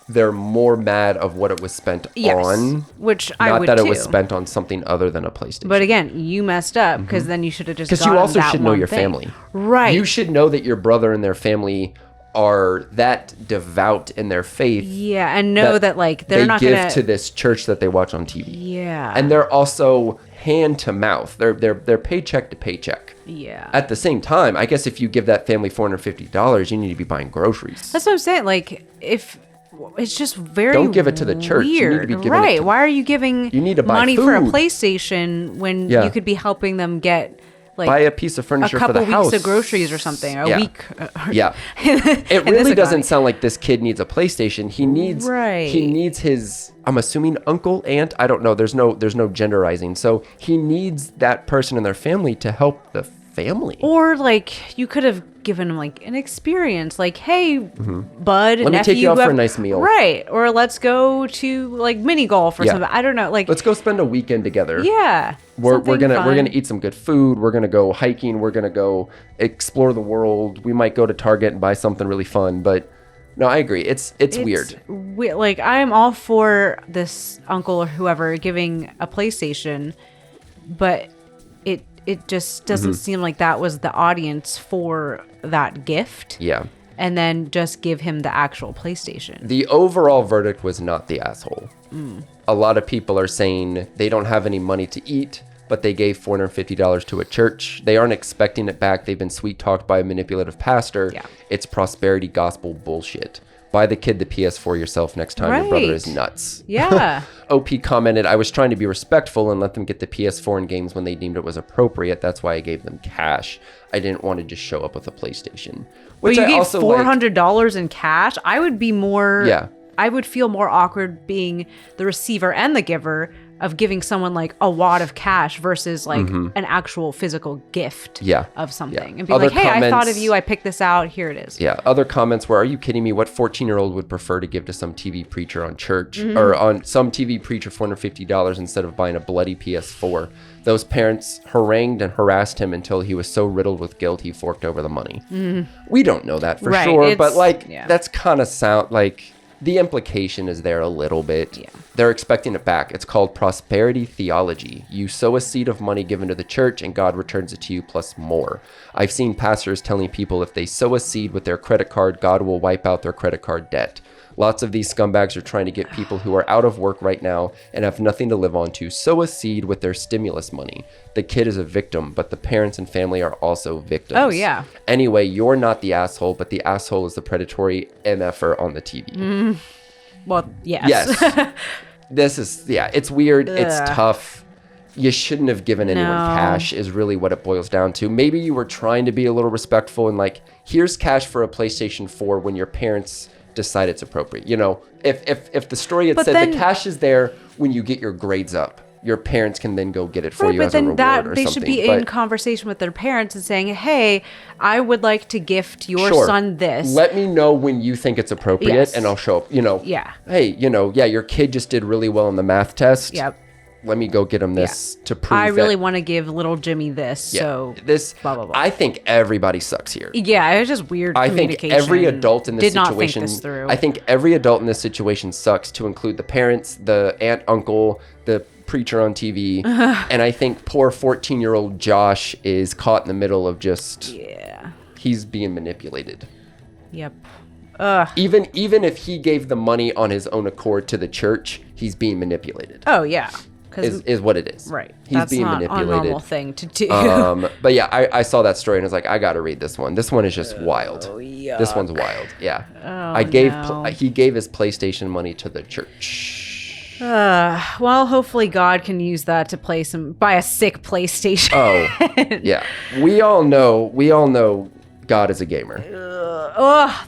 they're more mad of what it was spent on, which I would not that too. It was spent on something other than a PlayStation. But again, you messed up because then you should have just. Because you also should know your family, right? You should know that your brother and their family are that devout in their faith. Yeah, and know that like they're not going to give to this church that they watch on TV. Yeah, and they're also hand to mouth. They're paycheck to paycheck. Yeah. At the same time, I guess if you give that family $450, you need to be buying groceries. That's what I'm saying. Like, if it's just very don't give it to the church. Weird. You need to be giving right? It to, why are you giving you need to buy money food for a PlayStation when you could be helping them get? Like, buy a piece of furniture for the house. A couple weeks of groceries or something. A week. It really doesn't sound like this kid needs a PlayStation. He needs his, I'm assuming, uncle, aunt. I don't know. There's no genderizing. So he needs that person in their family to help the family. Or like you could have given him like an experience. Like, hey, bud, let me take you out for a nice meal. Right. Or let's go to like mini golf or something. I don't know. Like, let's go spend a weekend together. Yeah. We're gonna eat some good food. We're gonna go hiking. We're gonna go explore the world. We might go to Target and buy something really fun, but No, I agree. It's weird. Like, I am all for this uncle or whoever giving a PlayStation, but it just doesn't seem like that was the audience for that gift. Yeah. And then just give him the actual PlayStation. The overall verdict was not the asshole. A lot of people are saying they don't have any money to eat, but they gave $450 to a church. They aren't expecting it back. They've been sweet-talked by a manipulative pastor. Yeah. It's prosperity gospel bullshit. Buy the kid the PS4 yourself next time your brother is nuts. Yeah. OP commented, I was trying to be respectful and let them get the PS4 in games when they deemed it was appropriate. That's why I gave them cash. I didn't want to just show up with a PlayStation. But you I gave also $400 in cash? I would be more... Yeah. I would feel more awkward being the receiver and the giver of giving someone like a wad of cash versus like an actual physical gift of something. And be Other like, hey, I thought of comments- you. I picked this out. Here it is. Yeah. Other comments were, are you kidding me? What 14-year-old would prefer to give to some TV preacher on church or on some TV preacher $450 instead of buying a bloody PS4? Those parents harangued and harassed him until he was so riddled with guilt he forked over the money. We don't know that for Right, sure, but it's- like yeah. that's kind of sound like the implication is there a little bit. Yeah. They're expecting it back. It's called prosperity theology. You sow a seed of money given to the church and God returns it to you plus more. I've seen pastors telling people if they sow a seed with their credit card, God will wipe out their credit card debt. Lots of these scumbags are trying to get people who are out of work right now and have nothing to live on to sow a seed with their stimulus money. The kid is a victim, but the parents and family are also victims. Oh, yeah. Anyway, you're not the asshole, but the asshole is the predatory MFer on the TV. Well, yes. Yes. This is, it's weird. It's tough. You shouldn't have given anyone No. cash is really what it boils down to. Maybe you were trying to be a little respectful and like, here's cash for a PlayStation 4 when your parents decide it's appropriate. You know, if the story had But said then- the cash is there when you get your grades up, your parents can then go get it for Right, you but as a then reward that or they something. should be in But conversation with their parents and saying, "Hey, I would like to gift your sure, son this." let me know when you think it's appropriate Yes. and I'll show up, you know. Yeah. Hey, you know, your kid just did really well in the math test. Yep. Let me go get him this to prove I really that, want to give little Jimmy this. So this blah, blah, blah. I think everybody sucks here. yeah, it was just weird. I think communication. every adult in this did situation not think this through. I think every adult in this situation sucks, to include the parents, the aunt, uncle, the preacher on TV. And I think poor 14-year-old Josh is caught in the middle of just he's being manipulated. Yep. Even if he gave the money on his own accord to the church, he's being manipulated. Oh yeah. 'Cause- Is what it is. right. He's That's being not manipulated. a normal thing to do. But yeah, I saw that story and I was like, I gotta read this one. This one is just wild. This one's wild. Yeah. He gave his PlayStation money to the church. Well, hopefully God can use that to buy a sick PlayStation. Oh, yeah. We all know God is a gamer.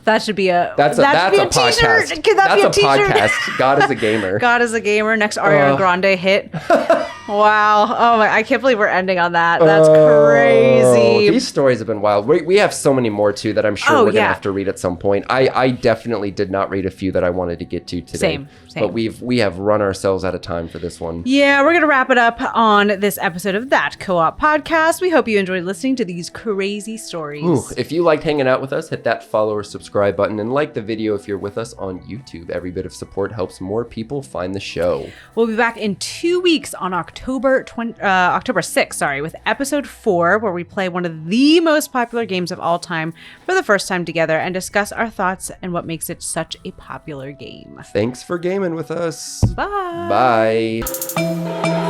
That should be a That's a t-shirt. podcast. Could that That's be a a t-shirt? podcast. God is a gamer. God is a gamer. Next Ariana Grande hit. Wow. Oh my! I can't believe we're ending on that. That's crazy. These stories have been wild. We have so many more too that I'm sure we're gonna have to read at some point. I definitely did not read a few that I wanted to get to today. Same. But we have run ourselves out of time for this one. Yeah, we're going to wrap it up on this episode of That Co-op Podcast. We hope you enjoyed listening to these crazy stories. Ooh, if you liked hanging out with us, hit that follow or subscribe button and like the video if you're with us on YouTube. Every bit of support helps more people find the show. We'll be back in 2 weeks on October 6th, with episode 4, where we play one of the most popular games of all time for the first time together and discuss our thoughts and what makes it such a popular game. Thanks for gaming with us. Bye. Bye.